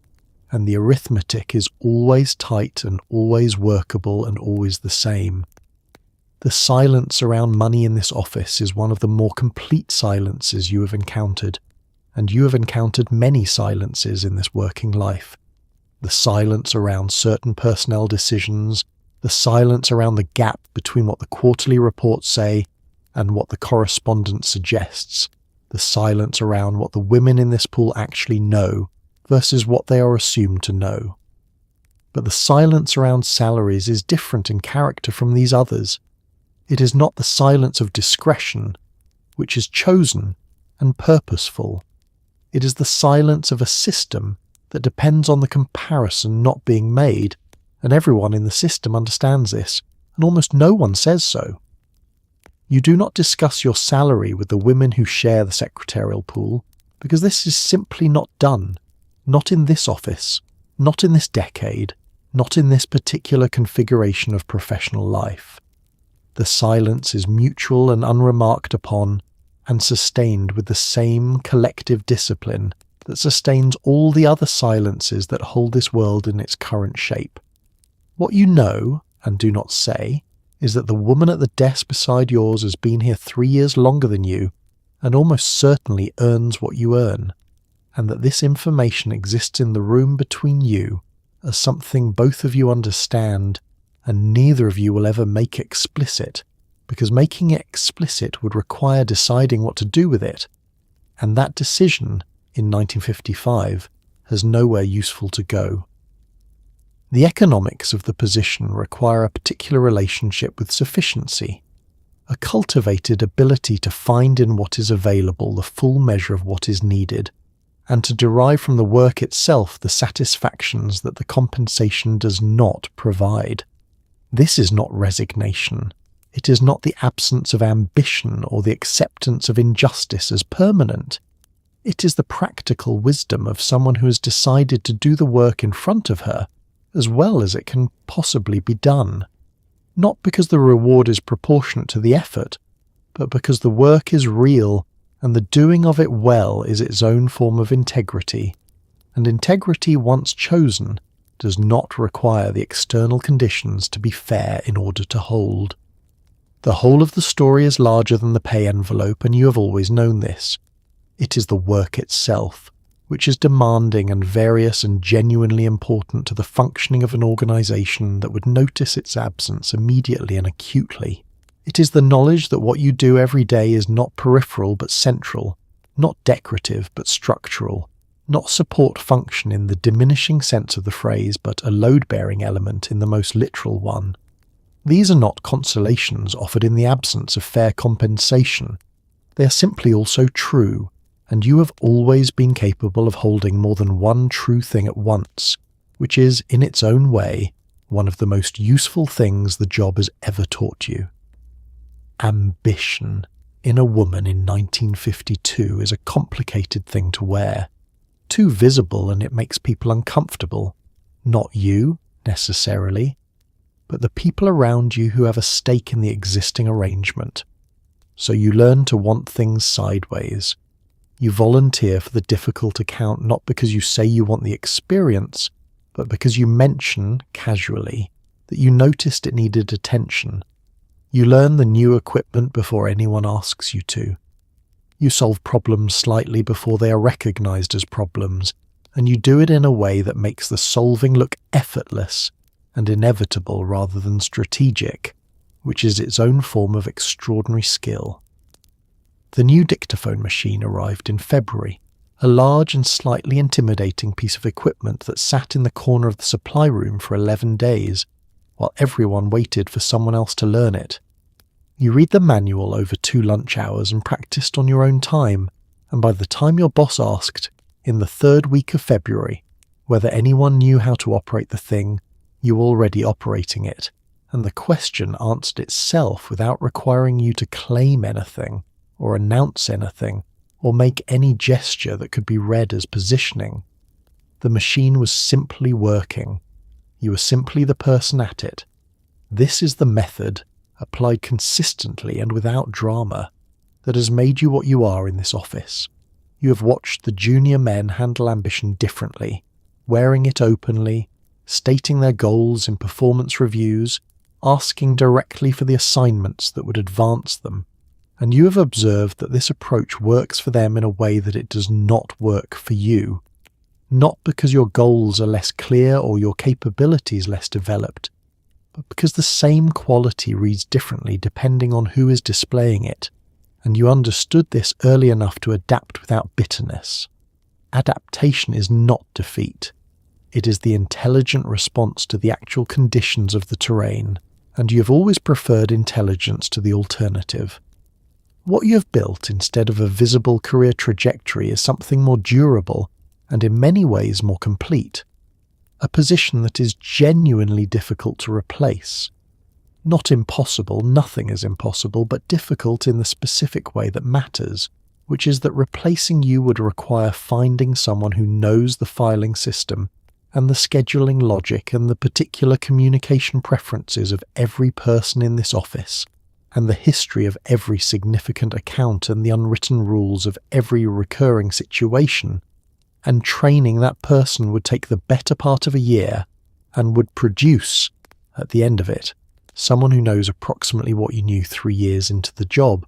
A: And the arithmetic is always tight and always workable and always the same. The silence around money in this office is one of the more complete silences you have encountered, and you have encountered many silences in this working life. The silence around certain personnel decisions, the silence around the gap between what the quarterly reports say and what the correspondence suggests, the silence around what the women in this pool actually know versus what they are assumed to know. But the silence around salaries is different in character from these others. It is not the silence of discretion, which is chosen and purposeful. It is the silence of a system that depends on the comparison not being made, and everyone in the system understands this, and almost no one says so. You do not discuss your salary with the women who share the secretarial pool, because this is simply not done. Not in this office, not in this decade, not in this particular configuration of professional life. The silence is mutual and unremarked upon, and sustained with the same collective discipline that sustains all the other silences that hold this world in its current shape. What you know, and do not say, is that the woman at the desk beside yours has been here 3 years longer than you, and almost certainly earns what you earn, and that this information exists in the room between you as something both of you understand, and neither of you will ever make explicit, because making it explicit would require deciding what to do with it, and that decision, in 1955, has nowhere useful to go. The economics of the position require a particular relationship with sufficiency, a cultivated ability to find in what is available the full measure of what is needed, and to derive from the work itself the satisfactions that the compensation does not provide. This is not resignation. It is not the absence of ambition or the acceptance of injustice as permanent. It is the practical wisdom of someone who has decided to do the work in front of her as well as it can possibly be done, not because the reward is proportionate to the effort, but because the work is real and the doing of it well is its own form of integrity, and integrity once chosen does not require the external conditions to be fair in order to hold. The whole of the story is larger than the pay envelope, and you have always known this. It is the work itself, which is demanding and various and genuinely important to the functioning of an organisation that would notice its absence immediately and acutely. It is the knowledge that what you do every day is not peripheral but central, not decorative but structural, not support function in the diminishing sense of the phrase, but a load-bearing element in the most literal one. These are not consolations offered in the absence of fair compensation. They are simply also true, and you have always been capable of holding more than one true thing at once, which is, in its own way, one of the most useful things the job has ever taught you. Ambition in a woman in 1952 is a complicated thing to wear. Too visible, and it makes people uncomfortable. Not you, necessarily, but the people around you who have a stake in the existing arrangement. So you learn to want things sideways. You volunteer for the difficult account not because you say you want the experience, but because you mention, casually, that you noticed it needed attention. You learn the new equipment before anyone asks you to. You solve problems slightly before they are recognized as problems, and you do it in a way that makes the solving look effortless and inevitable rather than strategic, which is its own form of extraordinary skill. The new dictaphone machine arrived in February, a large and slightly intimidating piece of equipment that sat in the corner of the supply room for 11 days, while everyone waited for someone else to learn it. You read the manual over 2 lunch hours and practiced on your own time, and by the time your boss asked, in the 3rd week of February, whether anyone knew how to operate the thing, you were already operating it, and the question answered itself without requiring you to claim anything, or announce anything, or make any gesture that could be read as positioning. The machine was simply working. You were simply the person at it. This is the method, applied consistently and without drama, that has made you what you are in this office. You have watched the junior men handle ambition differently, wearing it openly, stating their goals in performance reviews, asking directly for the assignments that would advance them, and you have observed that this approach works for them in a way that it does not work for you, not because your goals are less clear or your capabilities less developed, but because the same quality reads differently depending on who is displaying it, and you understood this early enough to adapt without bitterness. Adaptation is not defeat. It is the intelligent response to the actual conditions of the terrain, and you have always preferred intelligence to the alternative. What you have built instead of a visible career trajectory is something more durable and in many ways more complete. A position that is genuinely difficult to replace. Not impossible, nothing is impossible, but difficult in the specific way that matters, which is that replacing you would require finding someone who knows the filing system and the scheduling logic and the particular communication preferences of every person in this office, and the history of every significant account and the unwritten rules of every recurring situation, and training that person would take the better part of a year and would produce, at the end of it, someone who knows approximately what you knew 3 years into the job.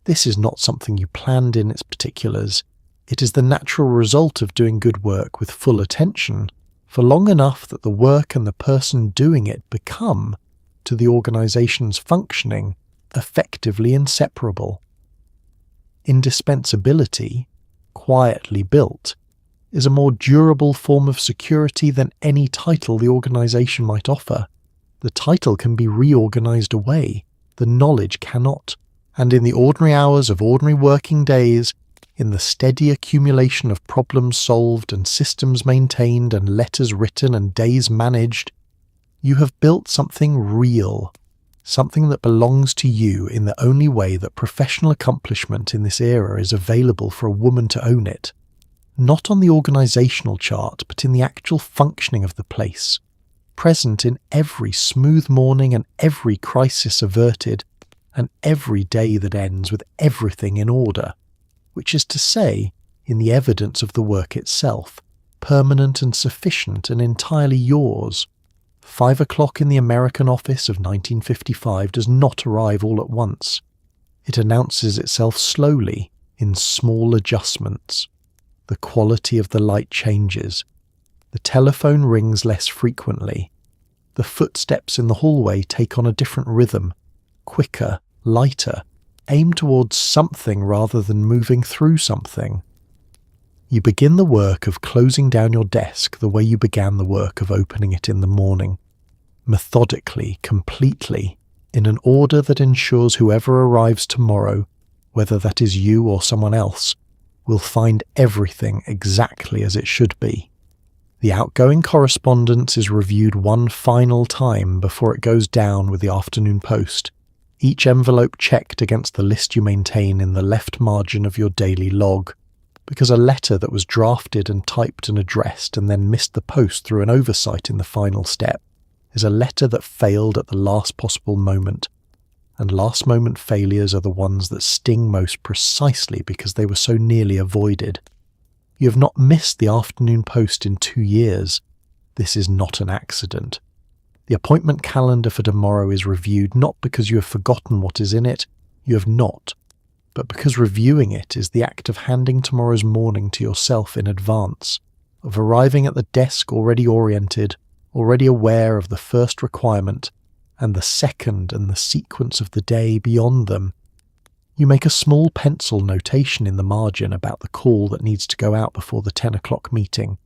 A: This is not something you planned in its particulars. It is the natural result of doing good work with full attention for long enough that the work and the person doing it become, to the organization's functioning, effectively inseparable. Indispensability, quietly built, is a more durable form of security than any title the organization might offer. The title can be reorganized away, the knowledge cannot, and in the ordinary hours of ordinary working days, in the steady accumulation of problems solved and systems maintained and letters written and days managed, you have built something real, something that belongs to you in the only way that professional accomplishment in this era is available for a woman to own it. Not on the organizational chart, but in the actual functioning of the place, present in every smooth morning and every crisis averted, and every day that ends with everything in order, which is to say, in the evidence of the work itself, permanent and sufficient and entirely yours. 5 o'clock in the American office of 1955 does not arrive all at once. It announces itself slowly, in small adjustments. The quality of the light changes. The telephone rings less frequently. The footsteps in the hallway take on a different rhythm, quicker, lighter, aimed towards something rather than moving through something. You begin the work of closing down your desk the way you began the work of opening it in the morning, methodically, completely, in an order that ensures whoever arrives tomorrow, whether that is you or someone else, will find everything exactly as it should be. The outgoing correspondence is reviewed one final time before it goes down with the afternoon post, each envelope checked against the list you maintain in the left margin of your daily log, because a letter that was drafted and typed and addressed and then missed the post through an oversight in the final step is a letter that failed at the last possible moment, and last moment failures are the ones that sting most precisely because they were so nearly avoided. You have not missed the afternoon post in 2 years. This is not an accident. The appointment calendar for tomorrow is reviewed not because you have forgotten what is in it, you have not, but because reviewing it is the act of handing tomorrow's morning to yourself in advance, of arriving at the desk already oriented, already aware of the first requirement, and the second and the sequence of the day beyond them. You make a small pencil notation in the margin about the call that needs to go out before the 10 o'clock meeting,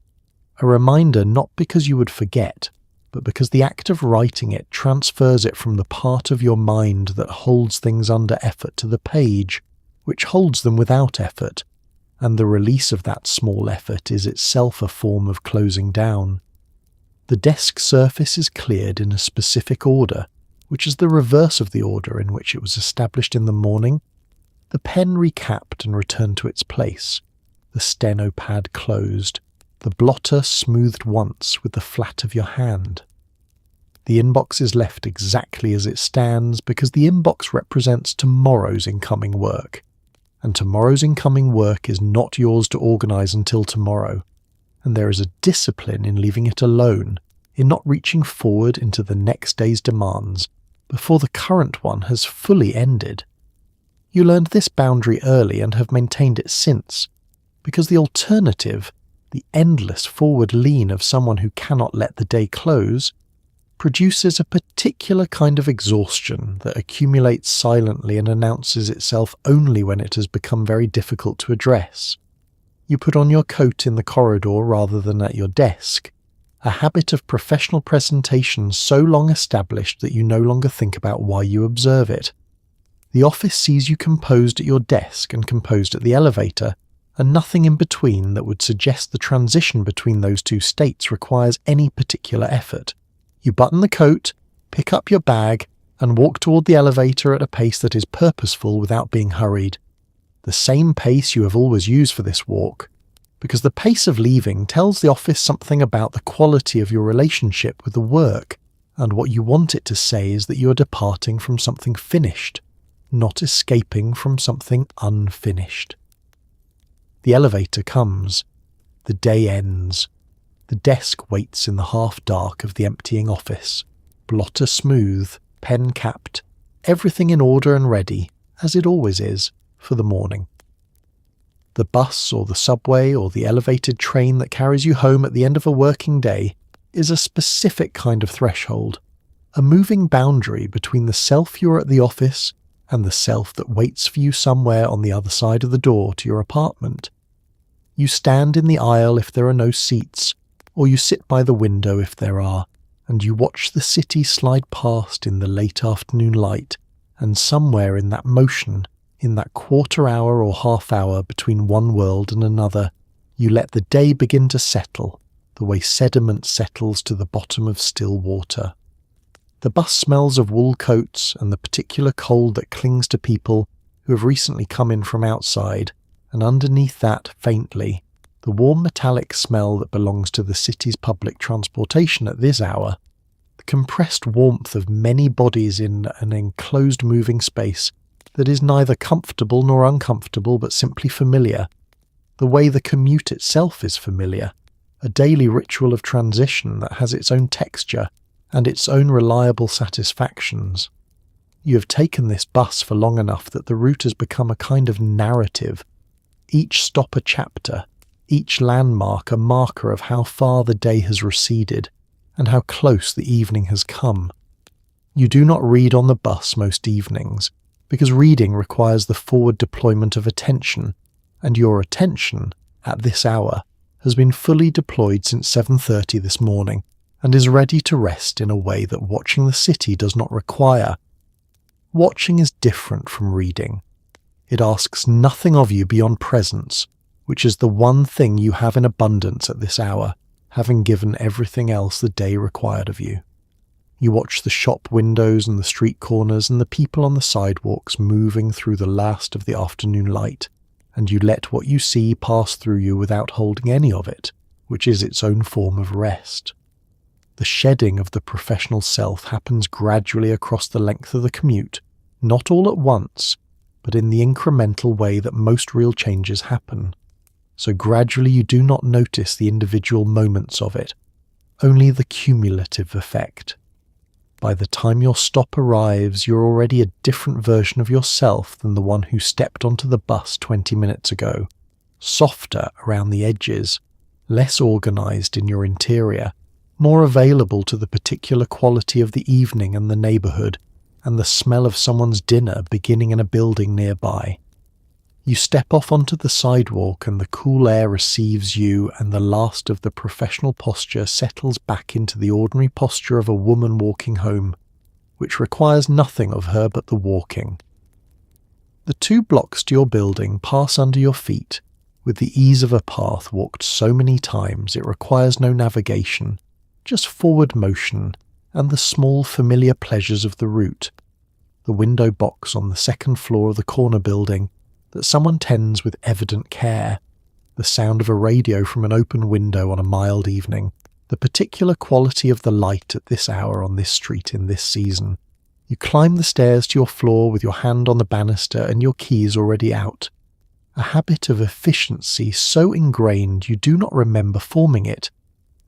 A: a reminder not because you would forget, but because the act of writing it transfers it from the part of your mind that holds things under effort to the page, which holds them without effort, and the release of that small effort is itself a form of closing down. The desk surface is cleared in a specific order, which is the reverse of the order in which it was established in the morning. The pen recapped and returned to its place, the steno pad closed, the blotter smoothed once with the flat of your hand. The inbox is left exactly as it stands because the inbox represents tomorrow's incoming work, and tomorrow's incoming work is not yours to organise until tomorrow, and there is a discipline in leaving it alone, in not reaching forward into the next day's demands before the current one has fully ended. You learned this boundary early and have maintained it since, because the alternative, the endless forward lean of someone who cannot let the day close, produces a particular kind of exhaustion that accumulates silently and announces itself only when it has become very difficult to address. You put on your coat in the corridor rather than at your desk, a habit of professional presentation so long established that you no longer think about why you observe it. The office sees you composed at your desk and composed at the elevator, and nothing in between that would suggest the transition between those two states requires any particular effort. You button the coat, pick up your bag, and walk toward the elevator at a pace that is purposeful without being hurried. The same pace you have always used for this walk, because the pace of leaving tells the office something about the quality of your relationship with the work, and what you want it to say is that you are departing from something finished, not escaping from something unfinished. The elevator comes. The day ends. The desk waits in the half-dark of the emptying office, blotter smooth, pen capped, everything in order and ready, as it always is, for the morning. The bus or the subway or the elevated train that carries you home at the end of a working day is a specific kind of threshold, a moving boundary between the self you are at the office and the self that waits for you somewhere on the other side of the door to your apartment. You stand in the aisle if there are no seats, or you sit by the window if there are, and you watch the city slide past in the late afternoon light, and somewhere in that motion, in that quarter hour or half hour between one world and another, you let the day begin to settle, the way sediment settles to the bottom of still water. The bus smells of wool coats and the particular cold that clings to people who have recently come in from outside, and underneath that, faintly, the warm metallic smell that belongs to the city's public transportation at this hour, the compressed warmth of many bodies in an enclosed moving space that is neither comfortable nor uncomfortable but simply familiar, the way the commute itself is familiar, a daily ritual of transition that has its own texture and its own reliable satisfactions. You have taken this bus for long enough that the route has become a kind of narrative, each stop a chapter, each landmark a marker of how far the day has receded and how close the evening has come. You do not read on the bus most evenings, because reading requires the forward deployment of attention, and your attention, at this hour, has been fully deployed since 7:30 this morning, and is ready to rest in a way that watching the city does not require. Watching is different from reading. It asks nothing of you beyond presence, which is the one thing you have in abundance at this hour, having given everything else the day required of you. You watch the shop windows and the street corners and the people on the sidewalks moving through the last of the afternoon light, and you let what you see pass through you without holding any of it, which is its own form of rest. The shedding of the professional self happens gradually across the length of the commute, not all at once, but in the incremental way that most real changes happen. So gradually you do not notice the individual moments of it, only the cumulative effect. By the time your stop arrives, you're already a different version of yourself than the one who stepped onto the bus 20 minutes ago, softer around the edges, less organised in your interior, more available to the particular quality of the evening and the neighbourhood, and the smell of someone's dinner beginning in a building nearby. You step off onto the sidewalk and the cool air receives you, and the last of the professional posture settles back into the ordinary posture of a woman walking home, which requires nothing of her but the walking. The 2 blocks to your building pass under your feet, with the ease of a path walked so many times it requires no navigation, just forward motion and the small familiar pleasures of the route. The window box on the 2nd floor of the corner building that someone tends with evident care, the sound of a radio from an open window on a mild evening, the particular quality of the light at this hour on this street in this season. You climb the stairs to your floor with your hand on the banister and your keys already out. A habit of efficiency so ingrained you do not remember forming it,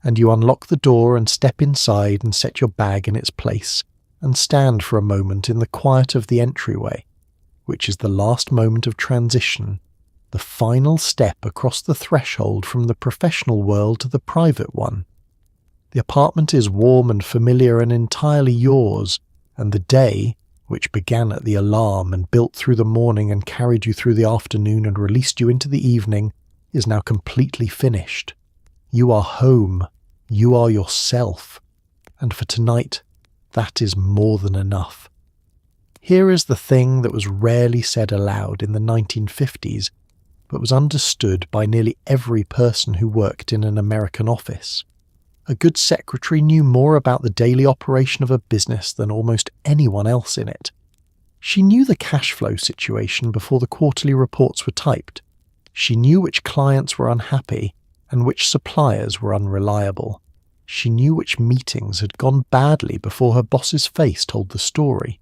A: and you unlock the door and step inside and set your bag in its place, and stand for a moment in the quiet of the entryway, which is the last moment of transition, the final step across the threshold from the professional world to the private one. The apartment is warm and familiar and entirely yours, and the day, which began at the alarm and built through the morning and carried you through the afternoon and released you into the evening, is now completely finished. You are home. You are yourself. And for tonight, that is more than enough. Here is the thing that was rarely said aloud in the 1950s, but was understood by nearly every person who worked in an American office. A good secretary knew more about the daily operation of a business than almost anyone else in it. She knew the cash flow situation before the quarterly reports were typed. She knew which clients were unhappy and which suppliers were unreliable. She knew which meetings had gone badly before her boss's face told the story.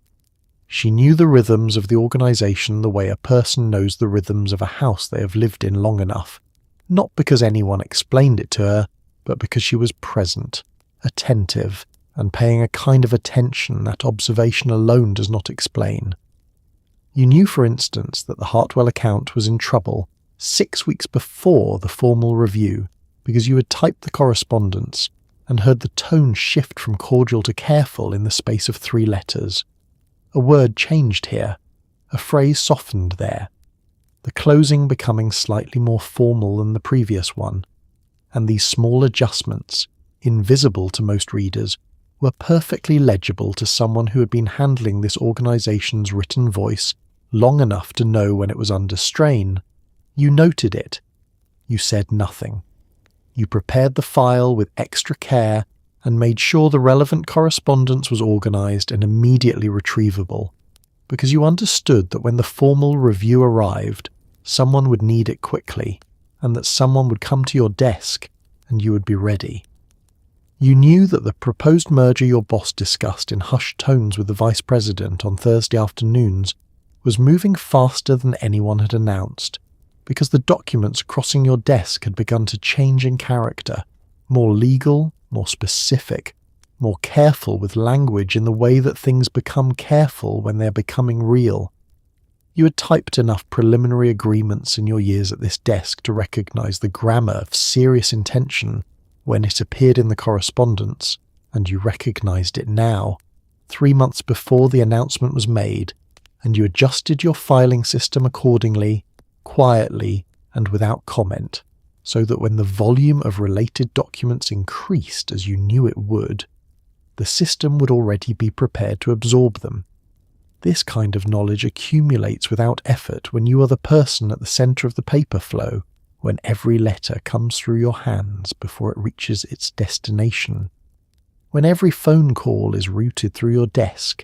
A: She knew the rhythms of the organisation the way a person knows the rhythms of a house they have lived in long enough, not because anyone explained it to her, but because she was present, attentive, and paying a kind of attention that observation alone does not explain. You knew, for instance, that the Hartwell account was in trouble 6 weeks before the formal review because you had typed the correspondence and heard the tone shift from cordial to careful in the space of 3 letters. A word changed here, a phrase softened there, the closing becoming slightly more formal than the previous one, and these small adjustments, invisible to most readers, were perfectly legible to someone who had been handling this organisation's written voice long enough to know when it was under strain. You noted it. You said nothing. You prepared the file with extra care and made sure the relevant correspondence was organised and immediately retrievable, because you understood that when the formal review arrived, someone would need it quickly, and that someone would come to your desk and you would be ready. You knew that the proposed merger your boss discussed in hushed tones with the vice president on Thursday afternoons was moving faster than anyone had announced, because the documents crossing your desk had begun to change in character, more legal, more specific, more careful with language in the way that things become careful when they're becoming real. You had typed enough preliminary agreements in your years at this desk to recognize the grammar of serious intention when it appeared in the correspondence, and you recognized it now, 3 months before the announcement was made, and you adjusted your filing system accordingly, quietly and without comment, so that when the volume of related documents increased as you knew it would, the system would already be prepared to absorb them. This kind of knowledge accumulates without effort when you are the person at the centre of the paper flow, when every letter comes through your hands before it reaches its destination, when every phone call is routed through your desk,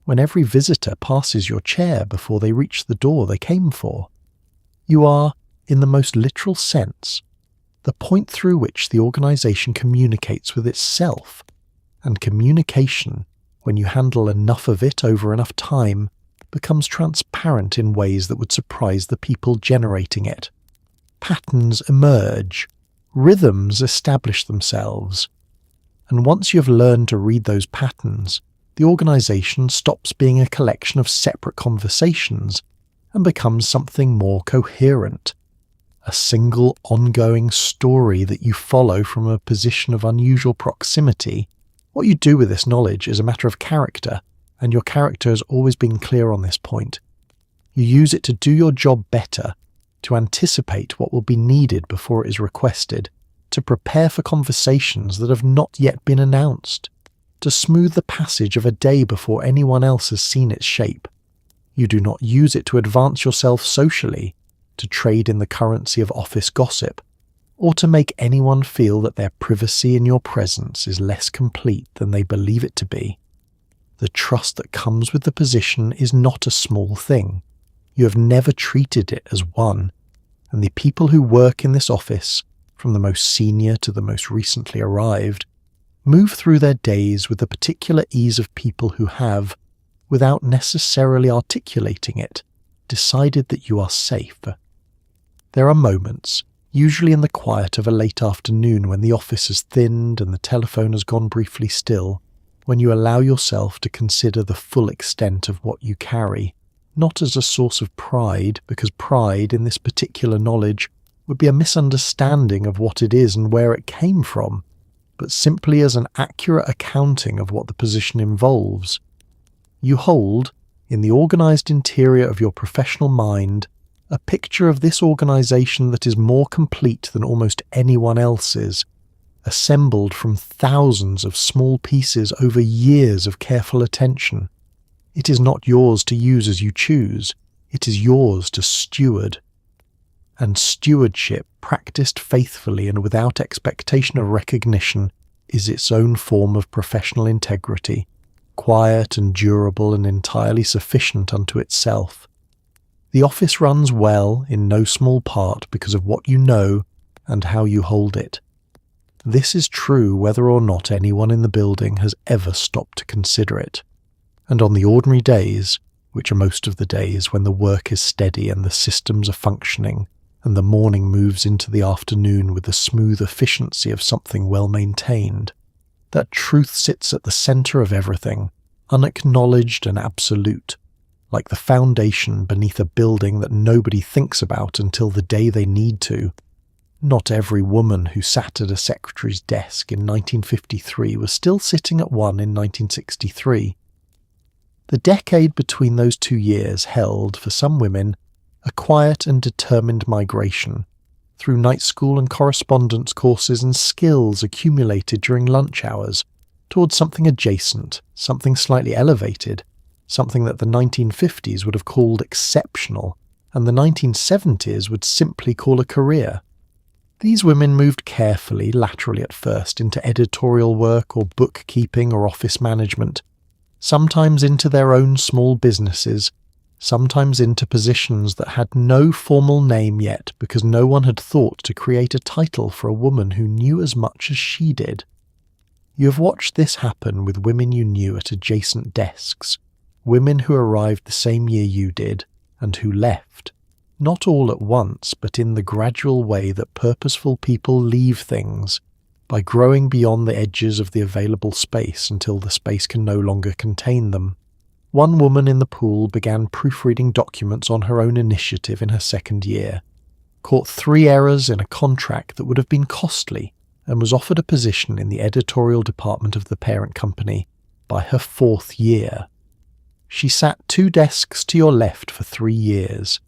A: when every visitor passes your chair before they reach the door they came for. You are, in the most literal sense, the point through which the organisation communicates with itself, and communication, when you handle enough of it over enough time, becomes transparent in ways that would surprise the people generating it. Patterns emerge, rhythms establish themselves, and once you have learned to read those patterns, the organisation stops being a collection of separate conversations and becomes something more coherent, a single ongoing story that you follow from a position of unusual proximity. What you do with this knowledge is a matter of character, and your character has always been clear on this point. You use it to do your job better, to anticipate what will be needed before it is requested, to prepare for conversations that have not yet been announced, to smooth the passage of a day before anyone else has seen its shape. You do not use it to advance yourself socially, to trade in the currency of office gossip, or to make anyone feel that their privacy in your presence is less complete than they believe it to be. The trust that comes with the position is not a small thing. You have never treated it as one, and the people who work in this office, from the most senior to the most recently arrived, move through their days with the particular ease of people who have, without necessarily articulating it, decided that you are safe. There are moments, usually in the quiet of a late afternoon when the office has thinned and the telephone has gone briefly still, when you allow yourself to consider the full extent of what you carry, not as a source of pride, because pride in this particular knowledge would be a misunderstanding of what it is and where it came from, but simply as an accurate accounting of what the position involves. You hold, in the organised interior of your professional mind, a picture of this organisation that is more complete than almost anyone else's, assembled from thousands of small pieces over years of careful attention. It is not yours to use as you choose, it is yours to steward. And stewardship, practised faithfully and without expectation of recognition, is its own form of professional integrity, quiet and durable and entirely sufficient unto itself. The office runs well in no small part because of what you know and how you hold it. This is true whether or not anyone in the building has ever stopped to consider it. And on the ordinary days, which are most of the days when the work is steady and the systems are functioning, and the morning moves into the afternoon with the smooth efficiency of something well maintained, that truth sits at the centre of everything, unacknowledged and absolute, like the foundation beneath a building that nobody thinks about until the day they need to. Not every woman who sat at a secretary's desk in 1953 was still sitting at one in 1963. The decade between those 2 years held, for some women, a quiet and determined migration, through night school and correspondence courses and skills accumulated during lunch hours, towards something adjacent, something slightly elevated, something that the 1950s would have called exceptional, and the 1970s would simply call a career. These women moved carefully, laterally at first, into editorial work or bookkeeping or office management, sometimes into their own small businesses, sometimes into positions that had no formal name yet because no one had thought to create a title for a woman who knew as much as she did. You have watched this happen with women you knew at adjacent desks, women who arrived the same year you did, and who left, not all at once, but in the gradual way that purposeful people leave things, by growing beyond the edges of the available space until the space can no longer contain them. One woman in the pool began proofreading documents on her own initiative in her second year, caught 3 errors in a contract that would have been costly, and was offered a position in the editorial department of the parent company by her 4th year. She sat 2 desks to your left for 3 years,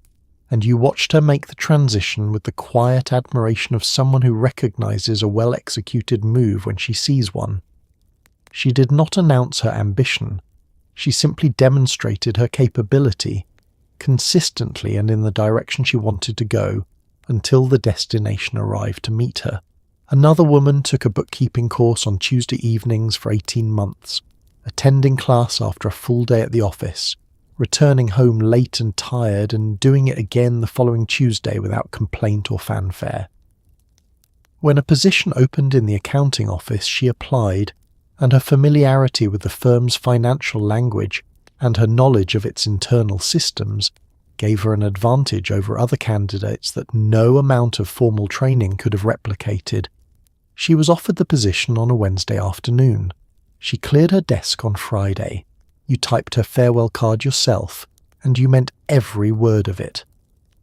A: and you watched her make the transition with the quiet admiration of someone who recognizes a well-executed move when she sees one. She did not announce her ambition. She simply demonstrated her capability, consistently and in the direction she wanted to go, until the destination arrived to meet her. Another woman took a bookkeeping course on Tuesday evenings for 18 months, attending class after a full day at the office, returning home late and tired, and doing it again the following Tuesday without complaint or fanfare. When a position opened in the accounting office, she applied, and her familiarity with the firm's financial language and her knowledge of its internal systems gave her an advantage over other candidates that no amount of formal training could have replicated. She was offered the position on a Wednesday afternoon. She cleared her desk on Friday. You typed her farewell card yourself, and you meant every word of it.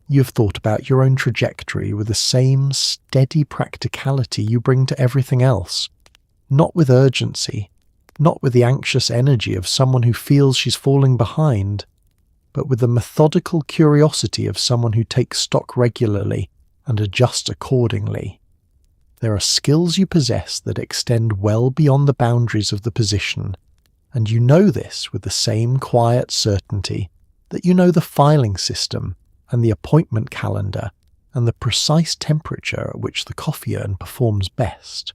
A: You have thought about your own trajectory with the same steady practicality you bring to everything else. Not with urgency, not with the anxious energy of someone who feels she's falling behind, but with the methodical curiosity of someone who takes stock regularly and adjusts accordingly. There are skills you possess that extend well beyond the boundaries of the position, and you know this with the same quiet certainty that you know the filing system and the appointment calendar and the precise temperature at which the coffee urn performs best.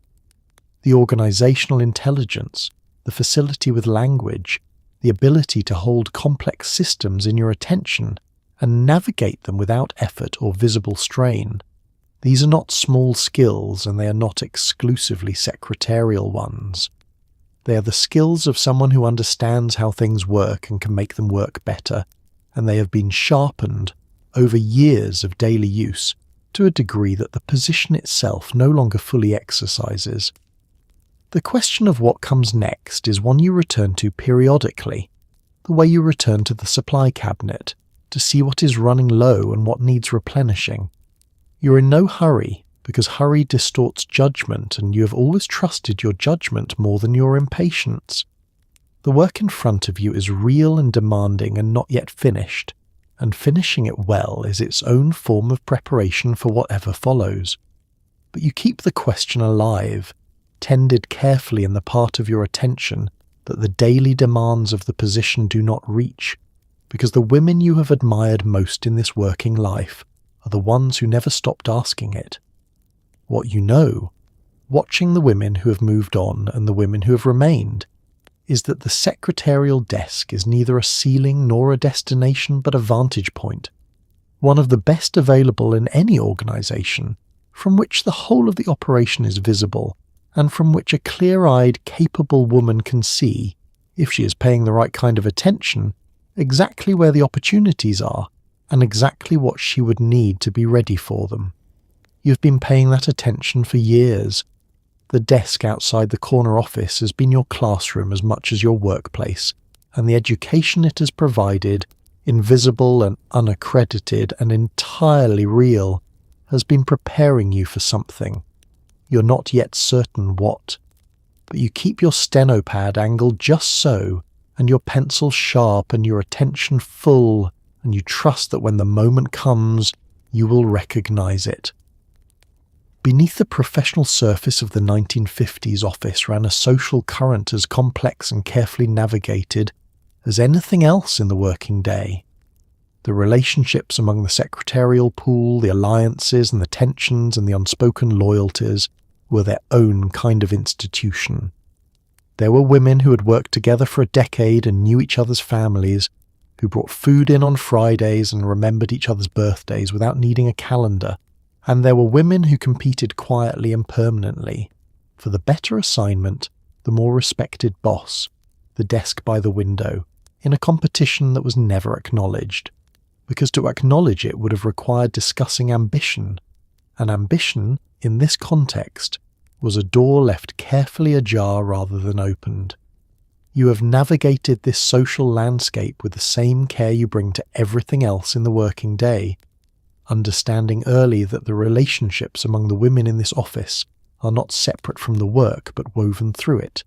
A: The organizational intelligence, the facility with language, the ability to hold complex systems in your attention and navigate them without effort or visible strain. These are not small skills, and they are not exclusively secretarial ones. They are the skills of someone who understands how things work and can make them work better, and they have been sharpened over years of daily use to a degree that the position itself no longer fully exercises. The question of what comes next is one you return to periodically, the way you return to the supply cabinet to see what is running low and what needs replenishing. You're in no hurry, because hurry distorts judgment, and you have always trusted your judgment more than your impatience. The work in front of you is real and demanding and not yet finished, and finishing it well is its own form of preparation for whatever follows. But you keep the question alive, tended carefully in the part of your attention that the daily demands of the position do not reach, because the women you have admired most in this working life are the ones who never stopped asking it. What you know, watching the women who have moved on and the women who have remained, is that the secretarial desk is neither a ceiling nor a destination but a vantage point, one of the best available in any organization, from which the whole of the operation is visible, and from which a clear-eyed, capable woman can see, if she is paying the right kind of attention, exactly where the opportunities are, and exactly what she would need to be ready for them. You've been paying that attention for years. The desk outside the corner office has been your classroom as much as your workplace, and the education it has provided, invisible and unaccredited and entirely real, has been preparing you for something. You're not yet certain what, but you keep your stenopad angled just so, and your pencil sharp and your attention full, and you trust that when the moment comes, you will recognize it. Beneath the professional surface of the 1950s office ran a social current as complex and carefully navigated as anything else in the working day. The relationships among the secretarial pool, the alliances and the tensions and the unspoken loyalties were their own kind of institution. There were women who had worked together for a decade and knew each other's families, who brought food in on Fridays and remembered each other's birthdays without needing a calendar, and there were women who competed quietly and permanently for the better assignment, the more respected boss, the desk by the window, in a competition that was never acknowledged, because to acknowledge it would have required discussing ambition, and ambition, in this context, was a door left carefully ajar rather than opened. You have navigated this social landscape with the same care you bring to everything else in the working day, understanding early that the relationships among the women in this office are not separate from the work but woven through it,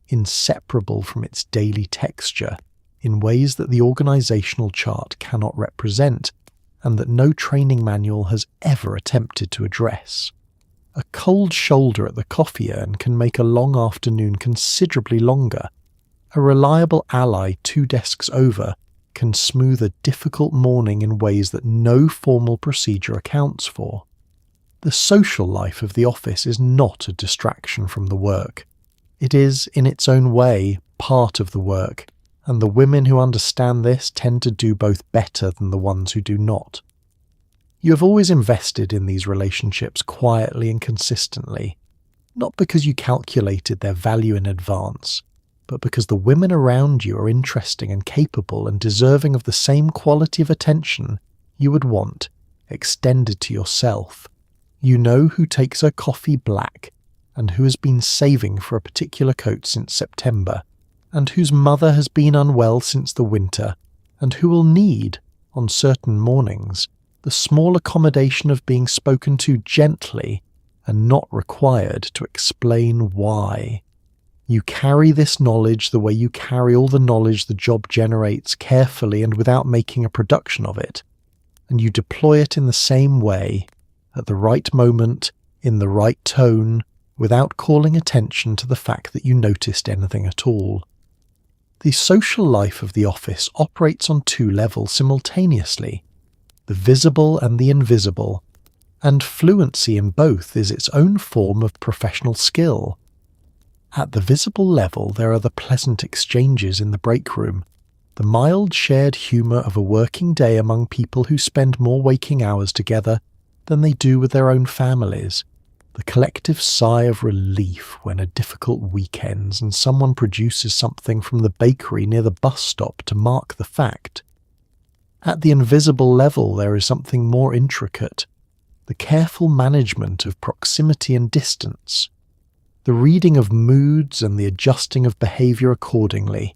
A: inseparable from its daily texture in ways that the organisational chart cannot represent and that no training manual has ever attempted to address. A cold shoulder at the coffee urn can make a long afternoon considerably longer. A reliable ally 2 desks over can smooth a difficult morning in ways that no formal procedure accounts for. The social life of the office is not a distraction from the work. It is, in its own way, part of the work, and the women who understand this tend to do both better than the ones who do not. You have always invested in these relationships quietly and consistently, not because you calculated their value in advance, but because the women around you are interesting and capable and deserving of the same quality of attention you would want extended to yourself. You know who takes her coffee black, and who has been saving for a particular coat since September, and whose mother has been unwell since the winter, and who will need, on certain mornings, the small accommodation of being spoken to gently and not required to explain why. You carry this knowledge the way you carry all the knowledge the job generates carefully and without making a production of it, and you deploy it in the same way, at the right moment, in the right tone, without calling attention to the fact that you noticed anything at all. The social life of the office operates on 2 levels simultaneously, the visible and the invisible, and fluency in both is its own form of professional skill. At the visible level there are the pleasant exchanges in the break room, the mild shared humour of a working day among people who spend more waking hours together than they do with their own families, the collective sigh of relief when a difficult week ends and someone produces something from the bakery near the bus stop to mark the fact. At the invisible level there is something more intricate, the careful management of proximity and distance, the reading of moods and the adjusting of behaviour accordingly,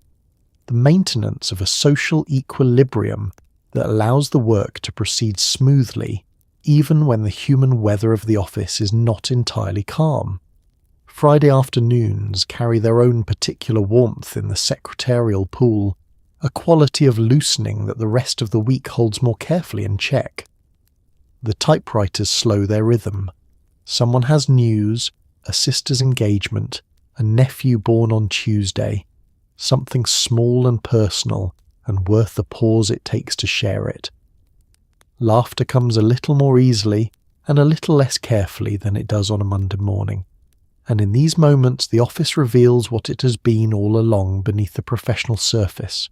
A: the maintenance of a social equilibrium that allows the work to proceed smoothly even when the human weather of the office is not entirely calm. Friday afternoons carry their own particular warmth in the secretarial pool, a quality of loosening that the rest of the week holds more carefully in check. The typewriters slow their rhythm. Someone has news, a sister's engagement, a nephew born on Tuesday, something small and personal and worth the pause it takes to share it. Laughter comes a little more easily and a little less carefully than it does on a Monday morning, and in these moments the office reveals what it has been all along beneath the professional surface.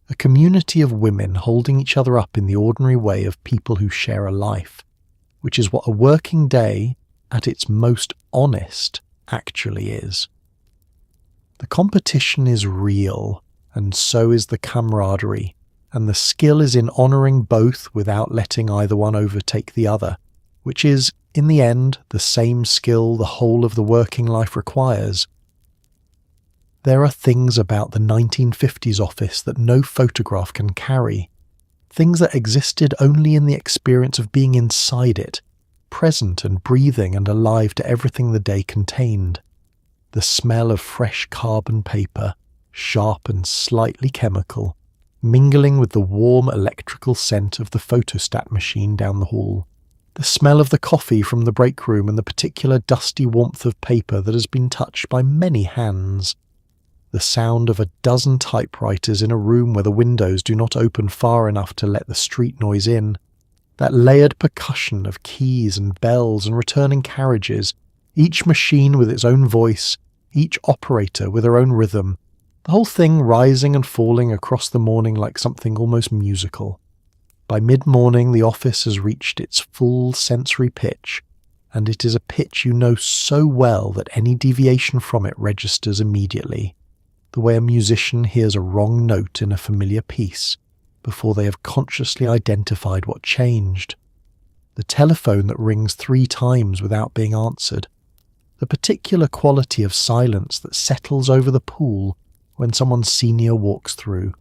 A: A community of women holding each other up in the ordinary way of people who share a life, which is what a working day, at its most honest, actually is. The competition is real, and so is the camaraderie, and the skill is in honouring both without letting either one overtake the other, which is, in the end, the same skill the whole of the working life requires. There are things about the 1950s office that no photograph can carry, things that existed only in the experience of being inside it, present and breathing and alive to everything the day contained. The smell of fresh carbon paper, sharp and slightly chemical, mingling with the warm electrical scent of the photostat machine down the hall. The smell of the coffee from the break room and the particular dusty warmth of paper that has been touched by many hands. The sound of a dozen typewriters in a room where the windows do not open far enough to let the street noise in. That layered percussion of keys and bells and returning carriages, each machine with its own voice, each operator with her own rhythm, the whole thing rising and falling across the morning like something almost musical. By mid-morning the office has reached its full sensory pitch, and it is a pitch you know so well that any deviation from it registers immediately, the way a musician hears a wrong note in a familiar piece before they have consciously identified what changed. The telephone that rings 3 times without being answered. the particular quality of silence that settles over the pool when someone senior walks through,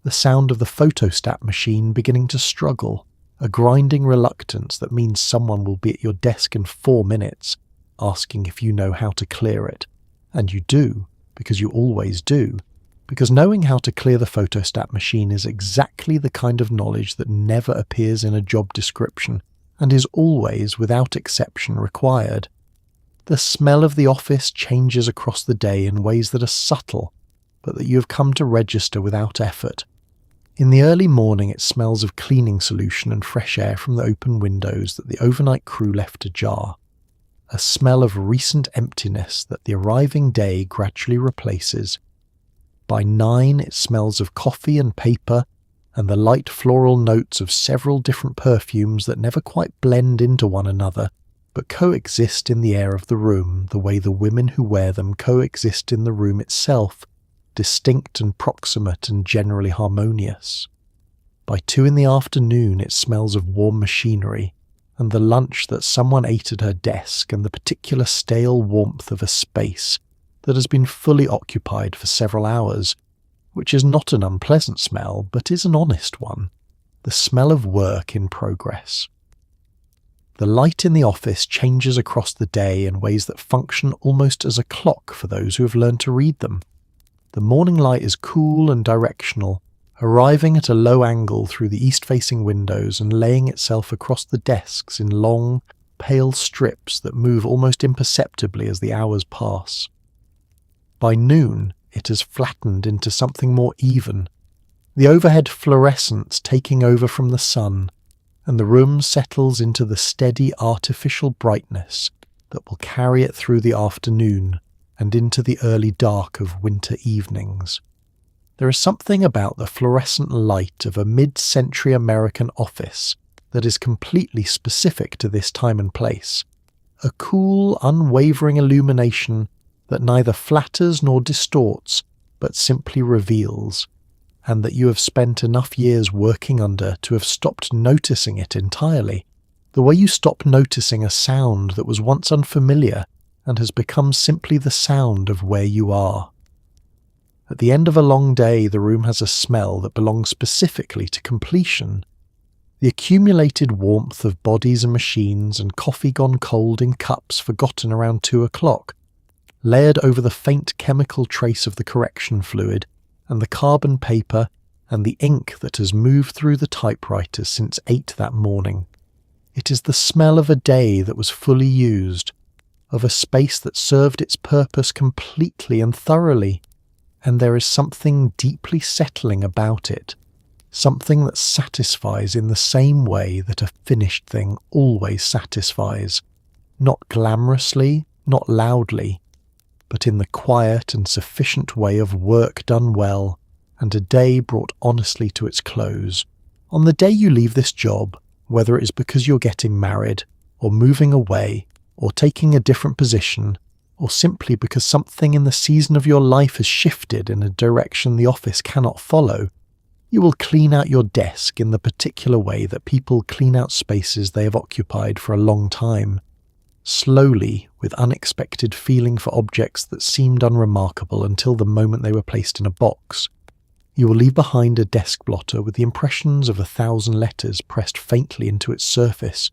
A: the sound of the photostat machine beginning to struggle, a grinding reluctance that means someone will be at your desk in 4 minutes, asking if you know how to clear it. And you do, because you always do, because knowing how to clear the photostat machine is exactly the kind of knowledge that never appears in a job description and is always, without exception, required. The smell of the office changes across the day in ways that are subtle, but that you have come to register without effort. In the early morning it smells of cleaning solution and fresh air from the open windows that the overnight crew left ajar, a smell of recent emptiness that the arriving day gradually replaces. By 9 it smells of coffee and paper and the light floral notes of several different perfumes that never quite blend into one another, but coexist in the air of the room the way the women who wear them coexist in the room itself, distinct and proximate and generally harmonious. By 2 in the afternoon it smells of warm machinery, and the lunch that someone ate at her desk and the particular stale warmth of a space that has been fully occupied for several hours, which is not an unpleasant smell, but is an honest one, the smell of work in progress. The light in the office changes across the day in ways that function almost as a clock for those who have learned to read them. The morning light is cool and directional, arriving at a low angle through the east-facing windows and laying itself across the desks in long, pale strips that move almost imperceptibly as the hours pass. By noon, it has flattened into something more even, the overhead fluorescence taking over from the sun, and the room settles into the steady artificial brightness that will carry it through the afternoon and into the early dark of winter evenings. There is something about the fluorescent light of a mid-century American office that is completely specific to this time and place, a cool, unwavering illumination that neither flatters nor distorts, but simply reveals, and that you have spent enough years working under to have stopped noticing it entirely, the way you stop noticing a sound that was once unfamiliar and has become simply the sound of where you are. At the end of a long day, the room has a smell that belongs specifically to completion. The accumulated warmth of bodies and machines and coffee gone cold in cups forgotten around 2 o'clock, layered over the faint chemical trace of the correction fluid and the carbon paper and the ink that has moved through the typewriters since 8 that morning. It is the smell of a day that was fully used, of a space that served its purpose completely and thoroughly, and there is something deeply settling about it, something that satisfies in the same way that a finished thing always satisfies, not glamorously, not loudly, but in the quiet and sufficient way of work done well and a day brought honestly to its close. On the day you leave this job, whether it is because you're getting married, or moving away, or taking a different position, or simply because something in the season of your life has shifted in a direction the office cannot follow, you will clean out your desk in the particular way that people clean out spaces they have occupied for a long time, slowly, with unexpected feeling for objects that seemed unremarkable until the moment they were placed in a box. You will leave behind a desk blotter with the impressions of 1,000 letters pressed faintly into its surface.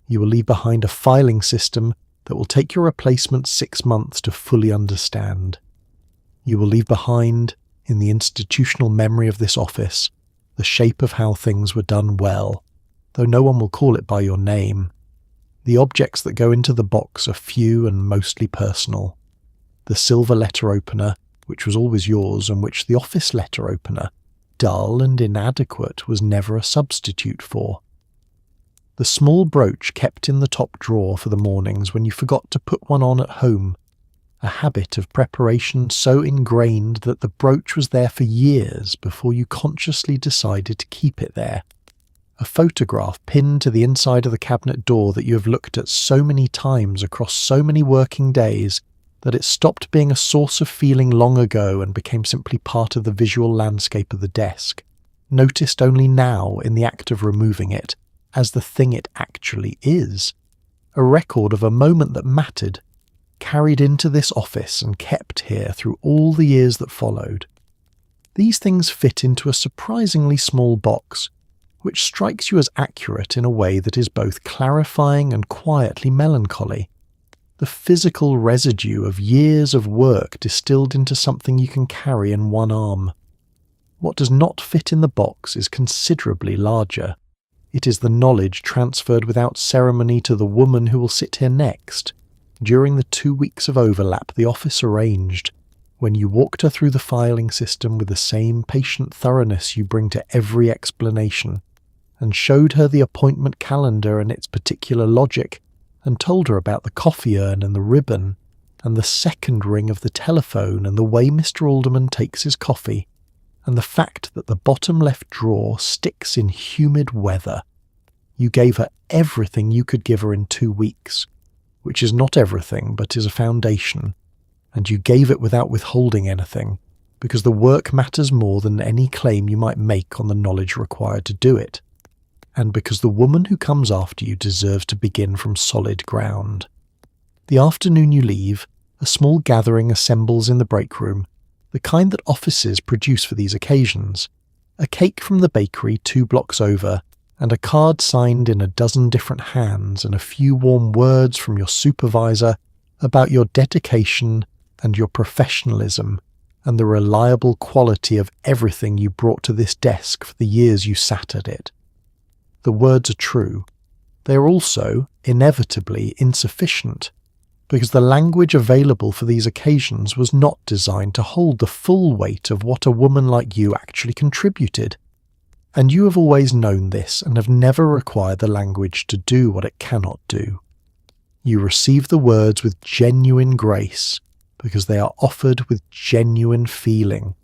A: You will leave behind a filing system that will take your replacement 6 months to fully understand. You will leave behind, in the institutional memory of this office, the shape of how things were done well, though no one will call it by your name. The objects that go into the box are few and mostly personal. The silver letter opener, which was always yours and which the office letter opener, dull and inadequate, was never a substitute for. The small brooch kept in the top drawer for the mornings when you forgot to put one on at home, a habit of preparation so ingrained that the brooch was there for years before you consciously decided to keep it there. A photograph pinned to the inside of the cabinet door that you have looked at so many times across so many working days that it stopped being a source of feeling long ago and became simply part of the visual landscape of the desk, noticed only now in the act of removing it, as the thing it actually is, a record of a moment that mattered, carried into this office and kept here through all the years that followed. These things fit into a surprisingly small box, which strikes you as accurate in a way that is both clarifying and quietly melancholy. The physical residue of years of work distilled into something you can carry in one arm. What does not fit in the box is considerably larger. It is the knowledge transferred without ceremony to the woman who will sit here next, during the 2 weeks of overlap the office arranged, when you walked her through the filing system with the same patient thoroughness you bring to every explanation, and showed her the appointment calendar and its particular logic, and told her about the coffee urn and the ribbon, and the second ring of the telephone and the way Mr. Alderman takes his coffee, and the fact that the bottom left drawer sticks in humid weather. You gave her everything you could give her in 2 weeks, which is not everything but is a foundation, and you gave it without withholding anything, because the work matters more than any claim you might make on the knowledge required to do it, and because the woman who comes after you deserves to begin from solid ground. The afternoon you leave, a small gathering assembles in the break room, the kind that offices produce for these occasions, a cake from the bakery 2 blocks over, and a card signed in a dozen different hands and a few warm words from your supervisor about your dedication and your professionalism and the reliable quality of everything you brought to this desk for the years you sat at it. The words are true. They are also, inevitably, insufficient, because the language available for these occasions was not designed to hold the full weight of what a woman like you actually contributed. And you have always known this and have never required the language to do what it cannot do. You receive the words with genuine grace because they are offered with genuine feeling,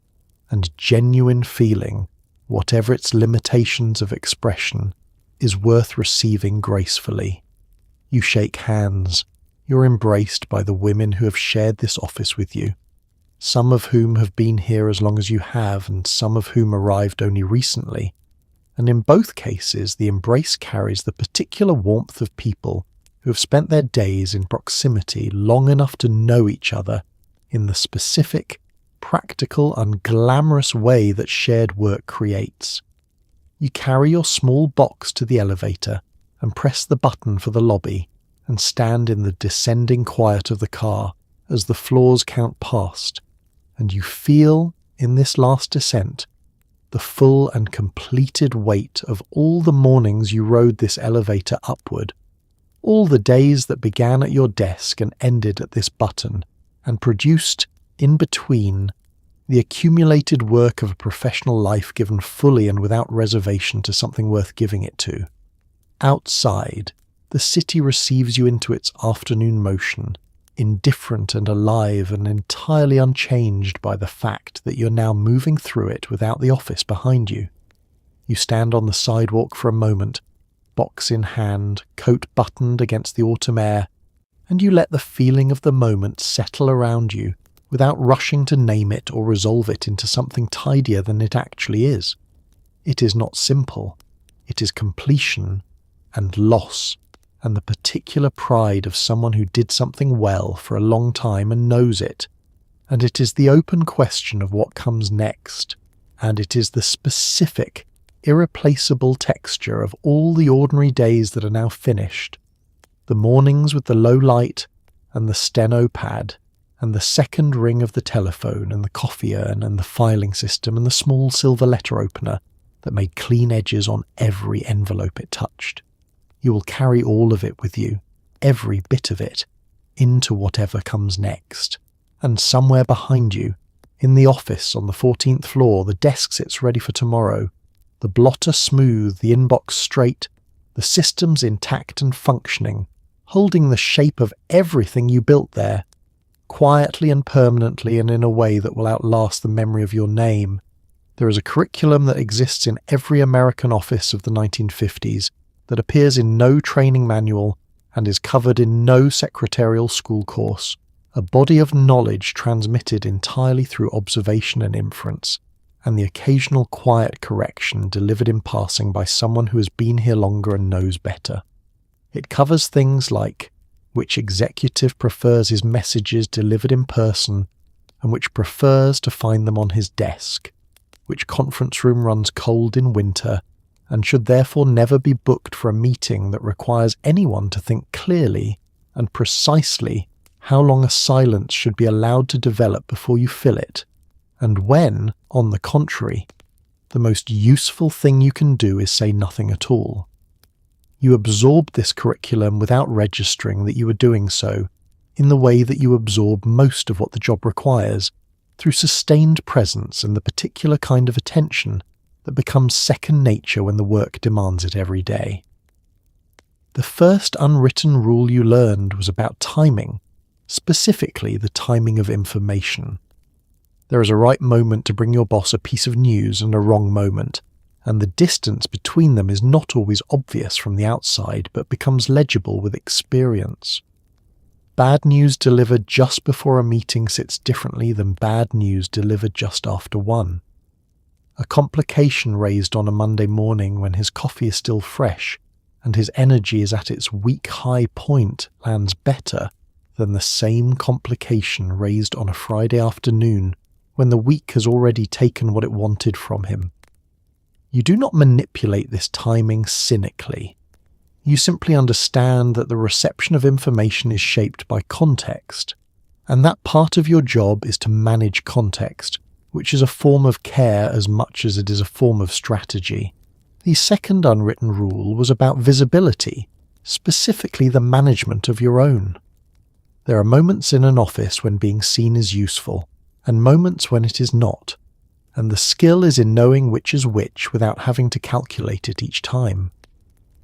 A: and genuine feeling, whatever its limitations of expression, is worth receiving gracefully. You shake hands. You're embraced by the women who have shared this office with you, some of whom have been here as long as you have and some of whom arrived only recently, and in both cases the embrace carries the particular warmth of people who have spent their days in proximity long enough to know each other in the specific, practical, unglamorous way that shared work creates. You carry your small box to the elevator and press the button for the lobby, and stand in the descending quiet of the car as the floors count past, and you feel, in this last descent, the full and completed weight of all the mornings you rode this elevator upward, all the days that began at your desk and ended at this button, and produced, in between, the accumulated work of a professional life given fully and without reservation to something worth giving it to. Outside, the city receives you into its afternoon motion, indifferent and alive and entirely unchanged by the fact that you're now moving through it without the office behind you. You stand on the sidewalk for a moment, box in hand, coat buttoned against the autumn air, and you let the feeling of the moment settle around you without rushing to name it or resolve it into something tidier than it actually is. It is not simple. It is completion and loss, and the particular pride of someone who did something well for a long time and knows it. And it is the open question of what comes next, and it is the specific, irreplaceable texture of all the ordinary days that are now finished, the mornings with the low light and the steno pad, and the second ring of the telephone and the coffee urn and the filing system and the small silver letter opener that made clean edges on every envelope it touched. You will carry all of it with you, every bit of it, into whatever comes next. And somewhere behind you, in the office on the 14th floor, the desk sits ready for tomorrow, the blotter smooth, the inbox straight, the systems intact and functioning, holding the shape of everything you built there, quietly and permanently and in a way that will outlast the memory of your name. There is a curriculum that exists in every American office of the 1950s, that appears in no training manual and is covered in no secretarial school course, a body of knowledge transmitted entirely through observation and inference, and the occasional quiet correction delivered in passing by someone who has been here longer and knows better. It covers things like which executive prefers his messages delivered in person and which prefers to find them on his desk, which conference room runs cold in winter and should therefore never be booked for a meeting that requires anyone to think clearly and precisely how long a silence should be allowed to develop before you fill it, and when, on the contrary, the most useful thing you can do is say nothing at all. You absorb this curriculum without registering that you are doing so, in the way that you absorb most of what the job requires, through sustained presence and the particular kind of attention that becomes second nature when the work demands it every day. The first unwritten rule you learned was about timing, specifically the timing of information. There is a right moment to bring your boss a piece of news and a wrong moment, and the distance between them is not always obvious from the outside but becomes legible with experience. Bad news delivered just before a meeting sits differently than bad news delivered just after one. A complication raised on a Monday morning when his coffee is still fresh and his energy is at its weak high point lands better than the same complication raised on a Friday afternoon when the week has already taken what it wanted from him. You do not manipulate this timing cynically. You simply understand that the reception of information is shaped by context, and that part of your job is to manage context, which is a form of care as much as it is a form of strategy. The second unwritten rule was about visibility, specifically the management of your own. There are moments in an office when being seen is useful, and moments when it is not, and the skill is in knowing which is which without having to calculate it each time.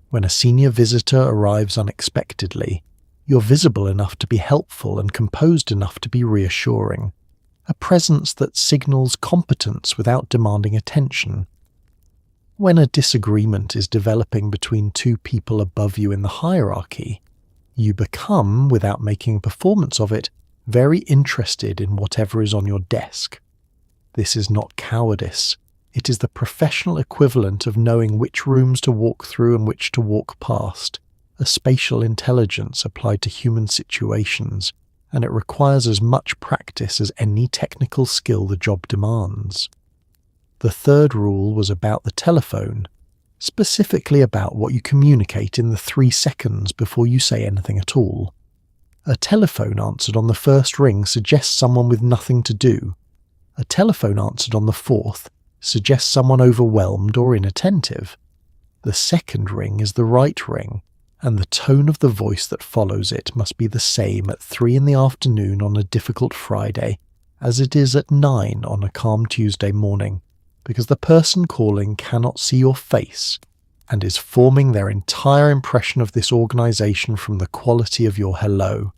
A: When a senior visitor arrives unexpectedly, you're visible enough to be helpful and composed enough to be reassuring, a presence that signals competence without demanding attention. When a disagreement is developing between two people above you in the hierarchy, you become, without making a performance of it, very interested in whatever is on your desk. This is not cowardice. It is the professional equivalent of knowing which rooms to walk through and which to walk past, a spatial intelligence applied to human situations, and it requires as much practice as any technical skill the job demands. The third rule was about the telephone, specifically about what you communicate in the 3 seconds before you say anything at all. A telephone answered on the first ring suggests someone with nothing to do. A telephone answered on the 4th suggests someone overwhelmed or inattentive. The second ring is the right ring, and the tone of the voice that follows it must be the same at 3 in the afternoon on a difficult Friday as it is at 9 on a calm Tuesday morning, because the person calling cannot see your face and is forming their entire impression of this organization from the quality of your hello.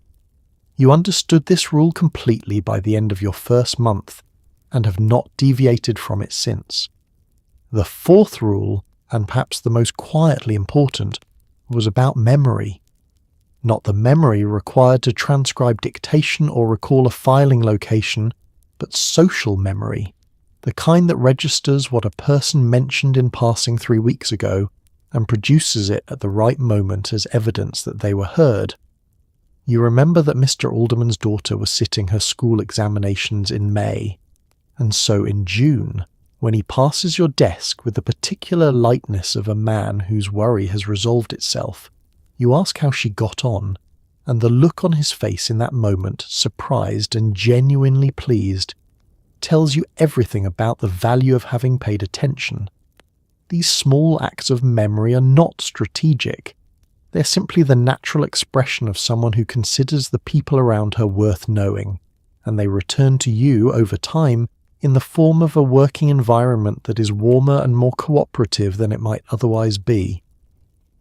A: You understood this rule completely by the end of your first month and have not deviated from it since. The fourth rule, and perhaps the most quietly important, was about memory. Not the memory required to transcribe dictation or recall a filing location, but social memory, the kind that registers what a person mentioned in passing 3 weeks ago and produces it at the right moment as evidence that they were heard. You remember that Mr. Alderman's daughter was sitting her school examinations in May, and so in June, when he passes your desk with the particular lightness of a man whose worry has resolved itself, you ask how she got on, and the look on his face in that moment, surprised and genuinely pleased, tells you everything about the value of having paid attention. These small acts of memory are not strategic. They're simply the natural expression of someone who considers the people around her worth knowing, and they return to you over time in the form of a working environment that is warmer and more cooperative than it might otherwise be.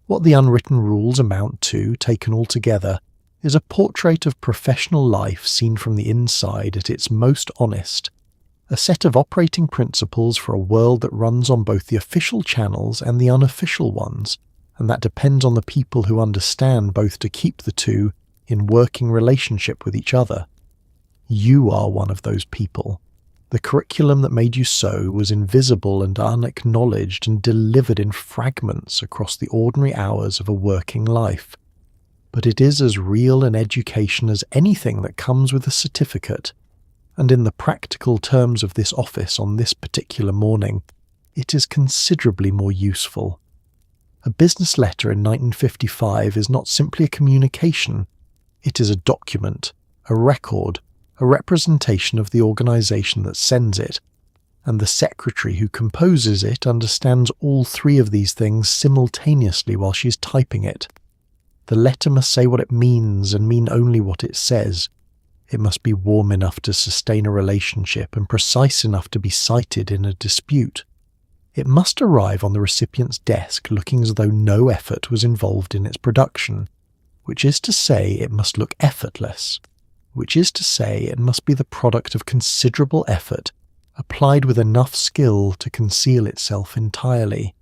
A: What the unwritten rules amount to, taken all together, is a portrait of professional life seen from the inside at its most honest, a set of operating principles for a world that runs on both the official channels and the unofficial ones, and that depends on the people who understand both to keep the two in working relationship with each other. You are one of those people. The curriculum that made you so was invisible and unacknowledged and delivered in fragments across the ordinary hours of a working life. but it is as real an education as anything that comes with a certificate, and in the practical terms of this office on this particular morning, it is considerably more useful. A business letter in 1955 is not simply a communication, it is a document, a record, a representation of the organisation that sends it, and the secretary who composes it understands all three of these things simultaneously while she's typing it. The letter must say what it means and mean only what it says. It must be warm enough to sustain a relationship and precise enough to be cited in a dispute. It must arrive on the recipient's desk looking as though no effort was involved in its production, which is to say it must look effortless, which is to say it must be the product of considerable effort applied with enough skill to conceal itself entirely.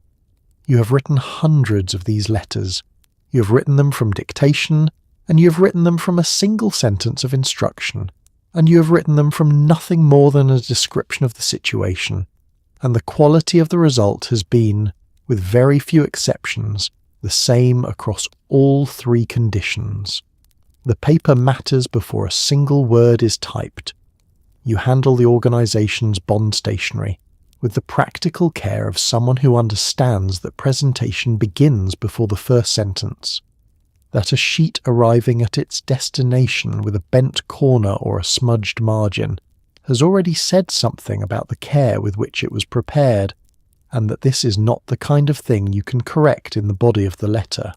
A: You have written hundreds of these letters. You have written them from dictation, and you have written them from a single sentence of instruction, and you have written them from nothing more than a description of the situation, and the quality of the result has been, with very few exceptions, the same across all three conditions. The paper matters before a single word is typed. You handle the organization's bond stationery with the practical care of someone who understands that presentation begins before the first sentence, that a sheet arriving at its destination with a bent corner or a smudged margin has already said something about the care with which it was prepared, and that this is not the kind of thing you can correct in the body of the letter.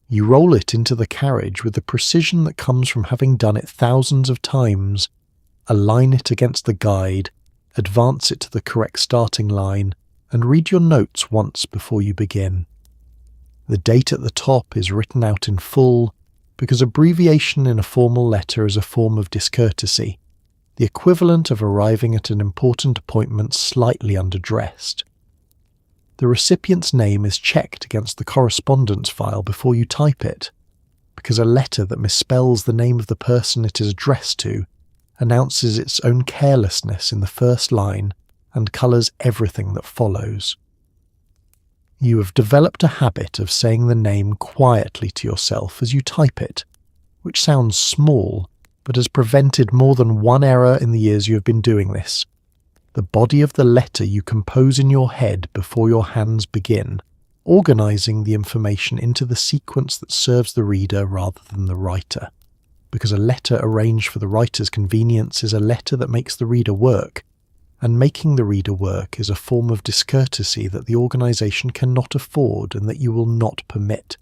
A: You roll it into the carriage with the precision that comes from having done it thousands of times, align it against the guide, advance it to the correct starting line, and read your notes once before you begin. The date at the top is written out in full, because abbreviation in a formal letter is a form of discourtesy, the equivalent of arriving at an important appointment slightly underdressed. The recipient's name is checked against the correspondence file before you type it, because a letter that misspells the name of the person it is addressed to announces its own carelessness in the first line and colours everything that follows. You have developed a habit of saying the name quietly to yourself as you type it, which sounds small, but has prevented more than one error in the years you have been doing this. The body of the letter you compose in your head before your hands begin, organising the information into the sequence that serves the reader rather than the writer. Because a letter arranged for the writer's convenience is a letter that makes the reader work, and making the reader work is a form of discourtesy that the organisation cannot afford and that you will not permit.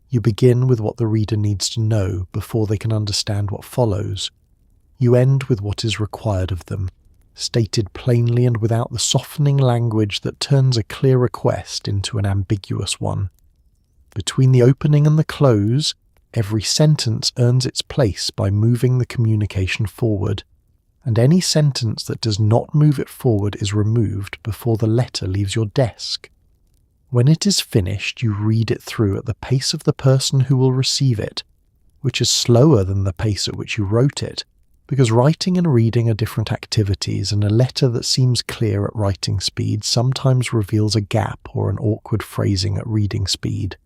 A: You begin with what the reader needs to know before they can understand what follows. You end with what is required of them, stated plainly and without the softening language that turns a clear request into an ambiguous one. Between the opening and the close, every sentence earns its place by moving the communication forward, and any sentence that does not move it forward is removed before the letter leaves your desk. When it is finished, you read it through at the pace of the person who will receive it, which is slower than the pace at which you wrote it, because writing and reading are different activities, and a letter that seems clear at writing speed sometimes reveals a gap or an awkward phrasing at reading speed.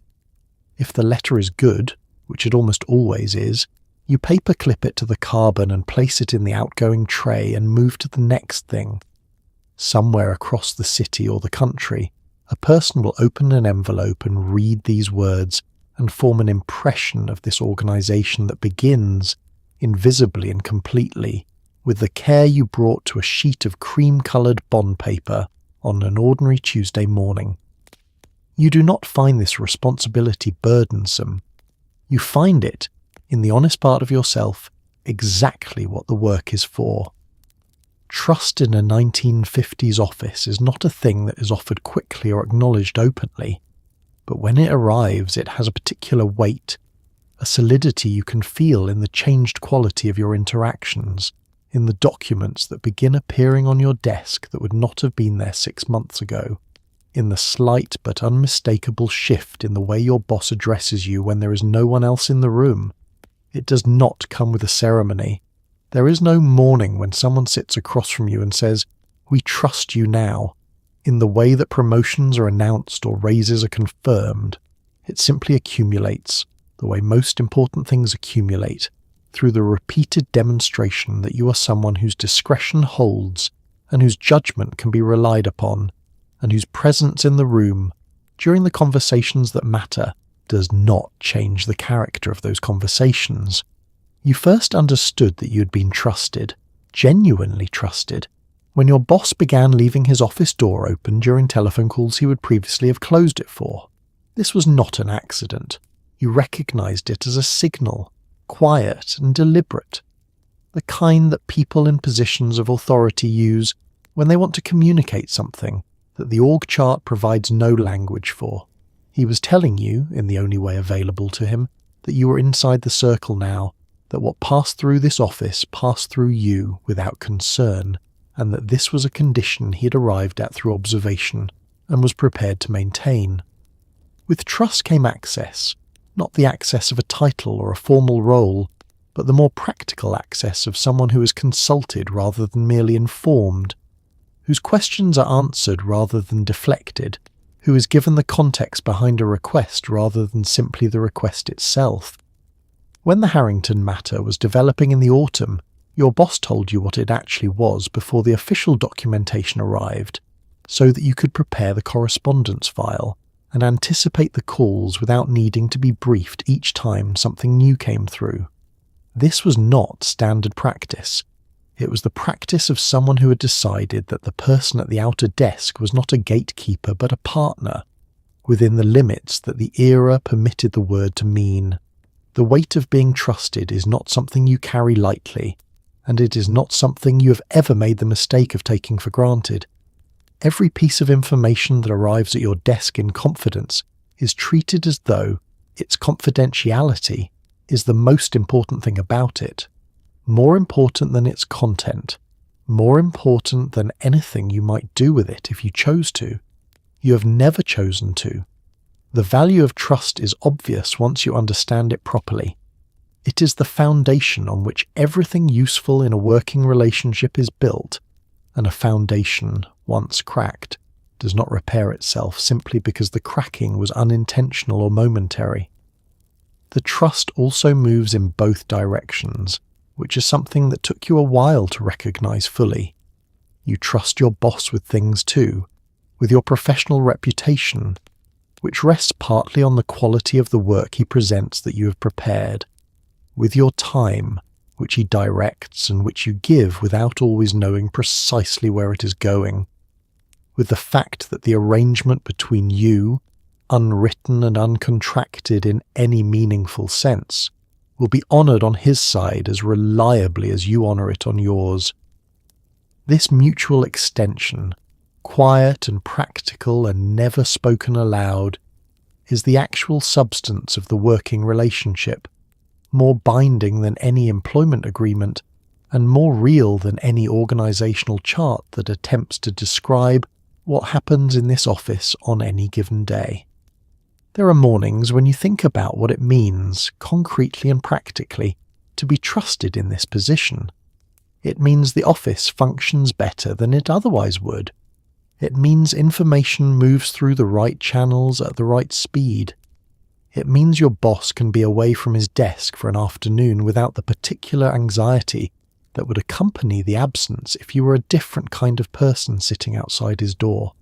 A: If the letter is good, which it almost always is, you paperclip it to the carbon and place it in the outgoing tray and move to the next thing. Somewhere across the city or the country, a person will open an envelope and read these words and form an impression of this organisation that begins, invisibly and completely, with the care you brought to a sheet of cream-coloured bond paper on an ordinary Tuesday morning. You do not find this responsibility burdensome. You find it, in the honest part of yourself, exactly what the work is for. Trust in a 1950s office is not a thing that is offered quickly or acknowledged openly, but when it arrives it has a particular weight, a solidity you can feel in the changed quality of your interactions, in the documents that begin appearing on your desk that would not have been there 6 months ago, in the slight but unmistakable shift in the way your boss addresses you when there is no one else in the room. It does not come with a ceremony. There is no morning when someone sits across from you and says, "We trust you now," in the way that promotions are announced or raises are confirmed. It simply accumulates. the way most important things accumulate, through the repeated demonstration that you are someone whose discretion holds and whose judgment can be relied upon, and whose presence in the room, during the conversations that matter, does not change the character of those conversations. You first understood that you had been trusted, genuinely trusted, when your boss began leaving his office door open during telephone calls he would previously have closed it for. This was not an accident. You recognized it as a signal, quiet and deliberate, the kind that people in positions of authority use when they want to communicate something that the org chart provides no language for. He was telling you, in the only way available to him, that you were inside the circle now, that what passed through this office passed through you without concern, and that this was a condition he had arrived at through observation and was prepared to maintain. With trust came access, not the access of a title or a formal role, but the more practical access of someone who is consulted rather than merely informed, whose questions are answered rather than deflected, who is given the context behind a request rather than simply the request itself. When the Harrington matter was developing in the autumn, your boss told you what it actually was before the official documentation arrived, so that you could prepare the correspondence file and anticipate the calls without needing to be briefed each time something new came through. This was not standard practice. It was the practice of someone who had decided that the person at the outer desk was not a gatekeeper but a partner, within the limits that the era permitted the word to mean. The weight of being trusted is not something you carry lightly, and it is not something you have ever made the mistake of taking for granted. Every piece of information that arrives at your desk in confidence is treated as though its confidentiality is the most important thing about it, more important than its content, more important than anything you might do with it if you chose to. You have never chosen to. The value of trust is obvious once you understand it properly. It is the foundation on which everything useful in a working relationship is built, and a foundation, once cracked, does not repair itself simply because the cracking was unintentional or momentary. The trust also moves in both directions, which is something that took you a while to recognize fully. You trust your boss with things too, with your professional reputation, which rests partly on the quality of the work he presents that you have prepared, with your time, which he directs and which you give without always knowing precisely where it is going, with the fact that the arrangement between you, unwritten and uncontracted in any meaningful sense, will be honoured on his side as reliably as you honour it on yours. This mutual extension, quiet and practical and never spoken aloud, is the actual substance of the working relationship, more binding than any employment agreement, and more real than any organisational chart that attempts to describe what happens in this office on any given day. There are mornings when you think about what it means, concretely and practically, to be trusted in this position. It means the office functions better than it otherwise would. It means information moves through the right channels at the right speed. It means your boss can be away from his desk for an afternoon without the particular anxiety that would accompany the absence if you were a different kind of person sitting outside his door.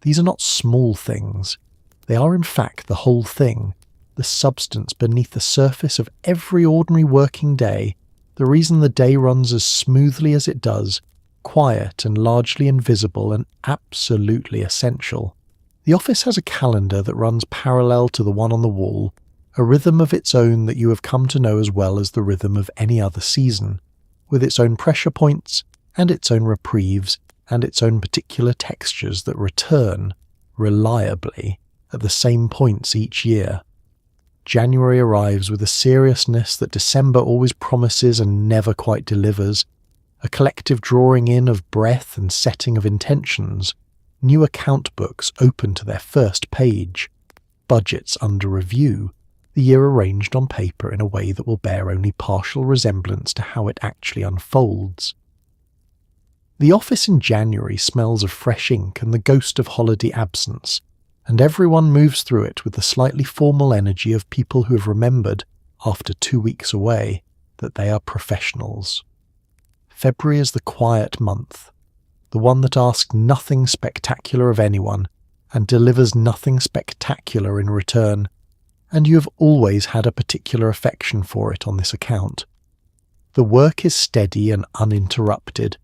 A: These are not small things. They are in fact the whole thing, the substance beneath the surface of every ordinary working day, the reason the day runs as smoothly as it does, quiet and largely invisible and absolutely essential. The office has a calendar that runs parallel to the one on the wall, a rhythm of its own that you have come to know as well as the rhythm of any other season, with its own pressure points and its own reprieves and its own particular textures that return, reliably, at the same points each year. January arrives with a seriousness that December always promises and never quite delivers, a collective drawing in of breath and setting of intentions, new account books open to their first page, budgets under review, the year arranged on paper in a way that will bear only partial resemblance to how it actually unfolds. The office in January smells of fresh ink and the ghost of holiday absence, and everyone moves through it with the slightly formal energy of people who have remembered, after 2 weeks away, that they are professionals. February is the quiet month, the one that asks nothing spectacular of anyone and delivers nothing spectacular in return, and you have always had a particular affection for it on this account. The work is steady and uninterrupted.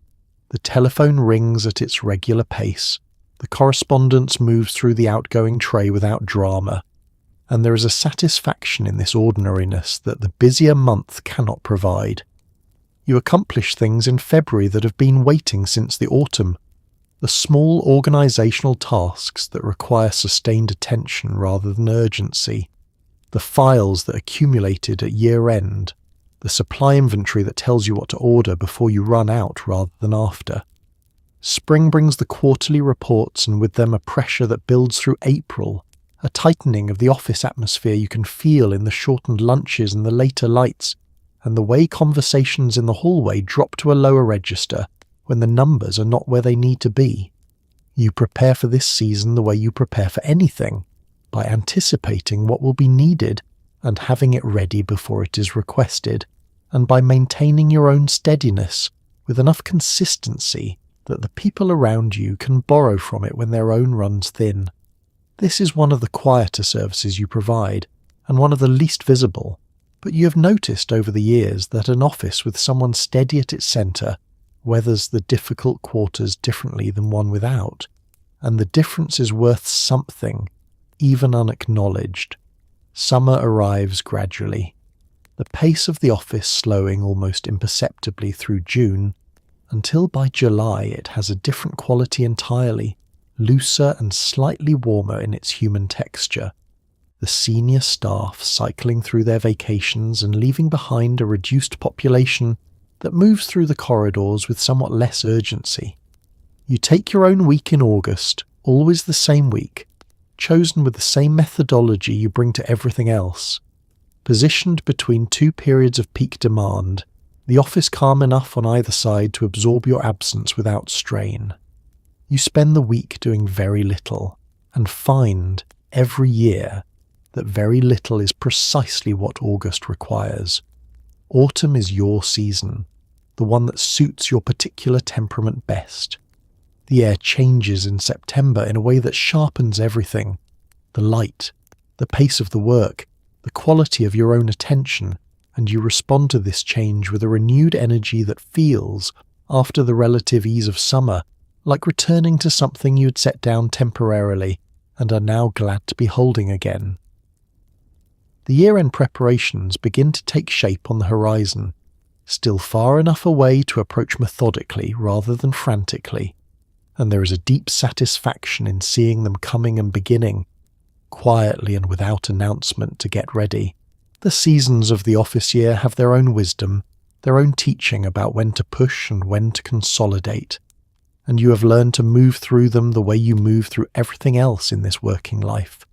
A: The telephone rings at its regular pace. The correspondence moves through the outgoing tray without drama, and there is a satisfaction in this ordinariness that the busier month cannot provide. You accomplish things in February that have been waiting since the autumn, the small organisational tasks that require sustained attention rather than urgency, the files that accumulated at year-end, the supply inventory that tells you what to order before you run out rather than after. Spring brings the quarterly reports, and with them a pressure that builds through April, a tightening of the office atmosphere you can feel in the shortened lunches and the later lights, and the way conversations in the hallway drop to a lower register when the numbers are not where they need to be. You prepare for this season the way you prepare for anything, by anticipating what will be needed and having it ready before it is requested, and by maintaining your own steadiness with enough consistency that the people around you can borrow from it when their own runs thin. This is one of the quieter services you provide, and one of the least visible, but you have noticed over the years that an office with someone steady at its centre weathers the difficult quarters differently than one without, and the difference is worth something, even unacknowledged. Summer arrives gradually, the pace of the office slowing almost imperceptibly through June, until by July it has a different quality entirely, looser and slightly warmer in its human texture. The senior staff cycling through their vacations and leaving behind a reduced population that moves through the corridors with somewhat less urgency. You take your own week in August, always the same week, chosen with the same methodology you bring to everything else. Positioned between two periods of peak demand, the office calm enough on either side to absorb your absence without strain. You spend the week doing very little, and find, every year, that very little is precisely what August requires. Autumn is your season, the one that suits your particular temperament best. The air changes in September in a way that sharpens everything. The light, the pace of the work, the quality of your own attention, and you respond to this change with a renewed energy that feels, after the relative ease of summer, like returning to something you had set down temporarily and are now glad to be holding again. The year-end preparations begin to take shape on the horizon, still far enough away to approach methodically rather than frantically, and there is a deep satisfaction in seeing them coming and beginning, quietly and without announcement, to get ready. The seasons of the office year have their own wisdom, their own teaching about when to push and when to consolidate, and you have learned to move through them the way you move through everything else in this working life,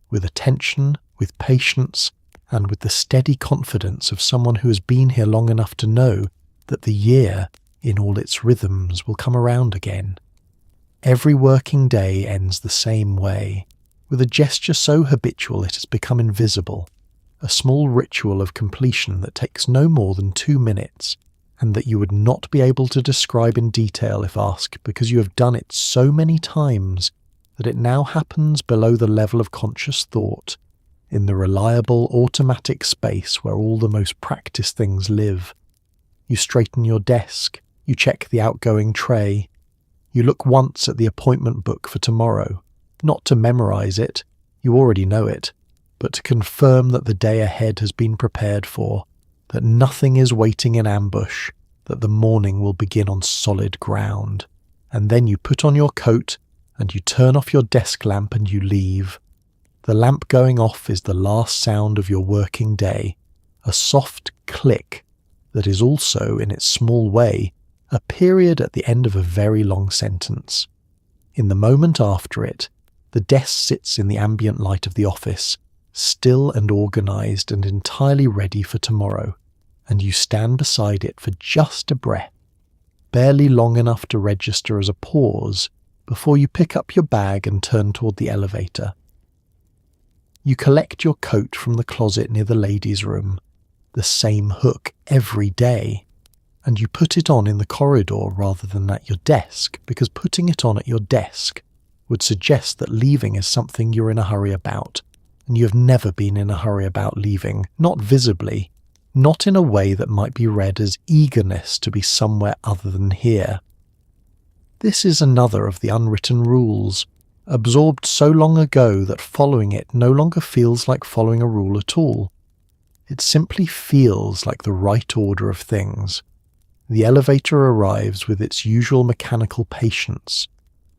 A: with attention, with patience, and with the steady confidence of someone who has been here long enough to know that the year, in all its rhythms, will come around again. Every working day ends the same way, with a gesture so habitual it has become invisible, a small ritual of completion that takes no more than 2 minutes, and that you would not be able to describe in detail if asked, because you have done it so many times that it now happens below the level of conscious thought, in the reliable automatic space where all the most practiced things live. You straighten your desk, you check the outgoing tray, you look once at the appointment book for tomorrow, not to memorize it, you already know it, but to confirm that the day ahead has been prepared for, that nothing is waiting in ambush, that the morning will begin on solid ground. And then you put on your coat, and you turn off your desk lamp and you leave. The lamp going off is the last sound of your working day, a soft click that is also, in its small way, a period at the end of a very long sentence. In the moment after it, the desk sits in the ambient light of the office, still and organised and entirely ready for tomorrow, and you stand beside it for just a breath, barely long enough to register as a pause, before you pick up your bag and turn toward the elevator. You collect your coat from the closet near the ladies' room, the same hook every day, and you put it on in the corridor rather than at your desk, because putting it on at your desk would suggest that leaving is something you're in a hurry about, and you have never been in a hurry about leaving, not visibly, not in a way that might be read as eagerness to be somewhere other than here. This is another of the unwritten rules, absorbed so long ago that following it no longer feels like following a rule at all. It simply feels like the right order of things. The elevator arrives with its usual mechanical patience.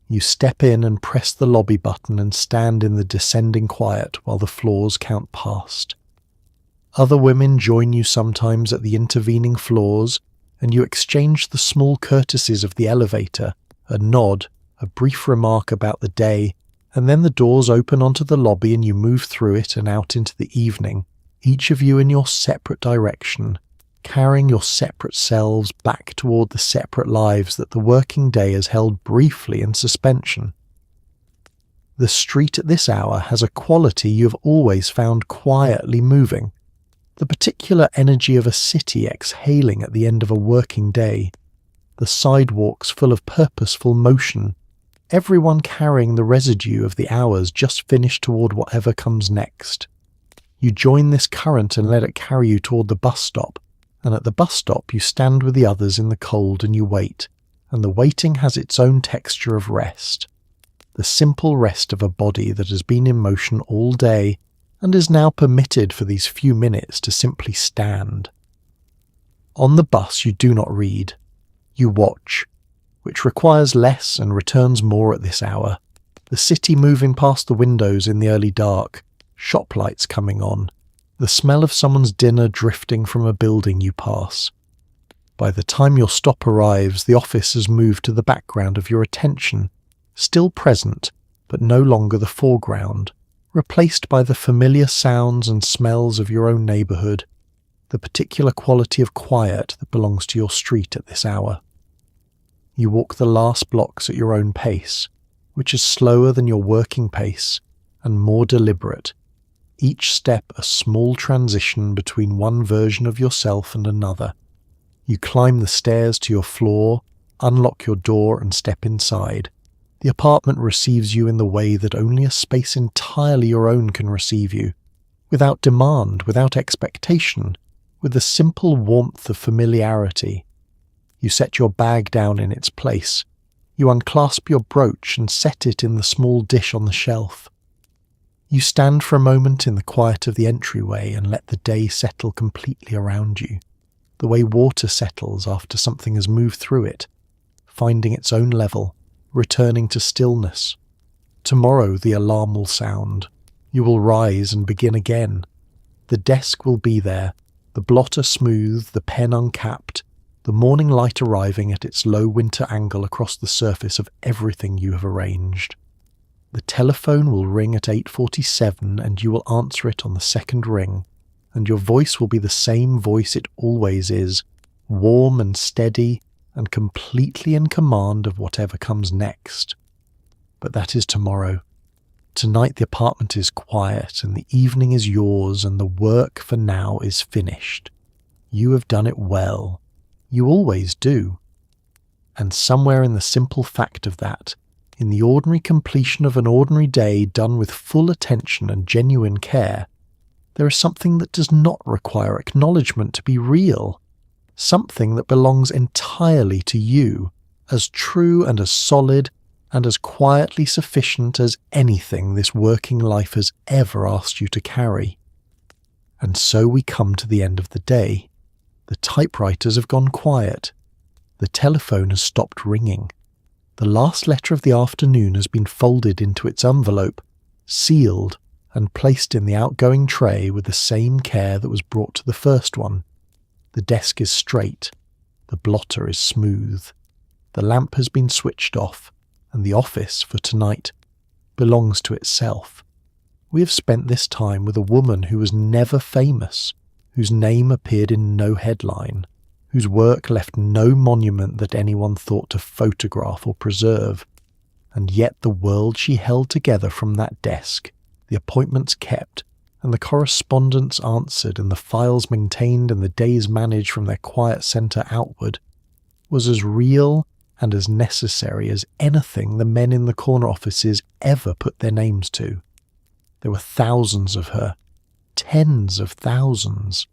A: You step in and press the lobby button and stand in the descending quiet while the floors count past. Other women join you sometimes at the intervening floors, and you exchange the small courtesies of the elevator, a nod, a brief remark about the day, and then the doors open onto the lobby and you move through it and out into the evening, each of you in your separate direction, carrying your separate selves back toward the separate lives that the working day has held briefly in suspension. The street at this hour has a quality you have always found quietly moving, the particular energy of a city exhaling at the end of a working day, the sidewalks full of purposeful motion, everyone carrying the residue of the hours just finished toward whatever comes next. You join this current and let it carry you toward the bus stop, and at the bus stop you stand with the others in the cold and you wait, and the waiting has its own texture of rest, the simple rest of a body that has been in motion all day and is now permitted for these few minutes to simply stand. On the bus you do not read. You watch, which requires less and returns more at this hour. The city moving past the windows in the early dark, shop lights coming on, the smell of someone's dinner drifting from a building you pass. By the time your stop arrives, the office has moved to the background of your attention, still present, but no longer the foreground, replaced by the familiar sounds and smells of your own neighbourhood, the particular quality of quiet that belongs to your street at this hour. You walk the last blocks at your own pace, which is slower than your working pace and more deliberate, each step a small transition between one version of yourself and another. You climb the stairs to your floor, unlock your door and step inside. The apartment receives you in the way that only a space entirely your own can receive you, without demand, without expectation, with the simple warmth of familiarity. You set your bag down in its place. You unclasp your brooch and set it in the small dish on the shelf. You stand for a moment in the quiet of the entryway and let the day settle completely around you, the way water settles after something has moved through it, finding its own level, returning to stillness. Tomorrow the alarm will sound. You will rise and begin again. The desk will be there, the blotter smooth, the pen uncapped, the morning light arriving at its low winter angle across the surface of everything you have arranged. The telephone will ring at 8:47 and you will answer it on the second ring, and your voice will be the same voice it always is, warm and steady and completely in command of whatever comes next. But that is tomorrow. Tonight the apartment is quiet and the evening is yours and the work for now is finished. You have done it well. You always do. And somewhere in the simple fact of that, in the ordinary completion of an ordinary day done with full attention and genuine care, there is something that does not require acknowledgement to be real, something that belongs entirely to you, as true and as solid and as quietly sufficient as anything this working life has ever asked you to carry. And so we come to the end of the day. The typewriters have gone quiet. The telephone has stopped ringing. The last letter of the afternoon has been folded into its envelope, sealed, and placed in the outgoing tray with the same care that was brought to the first one. The desk is straight. The blotter is smooth. The lamp has been switched off, and the office, for tonight, belongs to itself. We have spent this time with a woman who was never famous, whose name appeared in no headline, whose work left no monument that anyone thought to photograph or preserve, and yet the world she held together from that desk the appointments kept, and the correspondence answered and the files maintained and the days managed from their quiet centre outward, was as real and as necessary as anything the men in the corner offices ever put their names to. There were thousands of her, tens of thousands.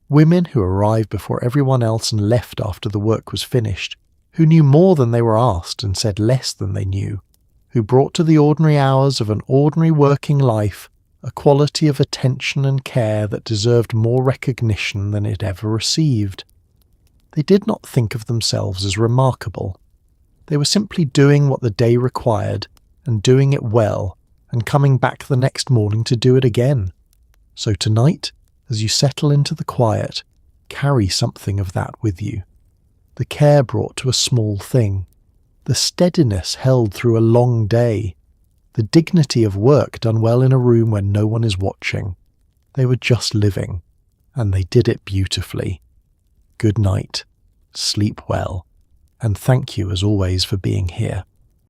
A: Women who arrived before everyone else and left after the work was finished, who knew more than they were asked and said less than they knew, who brought to the ordinary hours of an ordinary working life a quality of attention and care that deserved more recognition than it ever received. They did not think of themselves as remarkable. They were simply doing what the day required, and doing it well, and coming back the next morning to do it again. So tonight, as you settle into the quiet, carry something of that with you. The care brought to a small thing, the steadiness held through a long day, the dignity of work done well in a room where no one is watching. They were just living, and they did it beautifully. Good night, sleep well, and thank you as always for being here.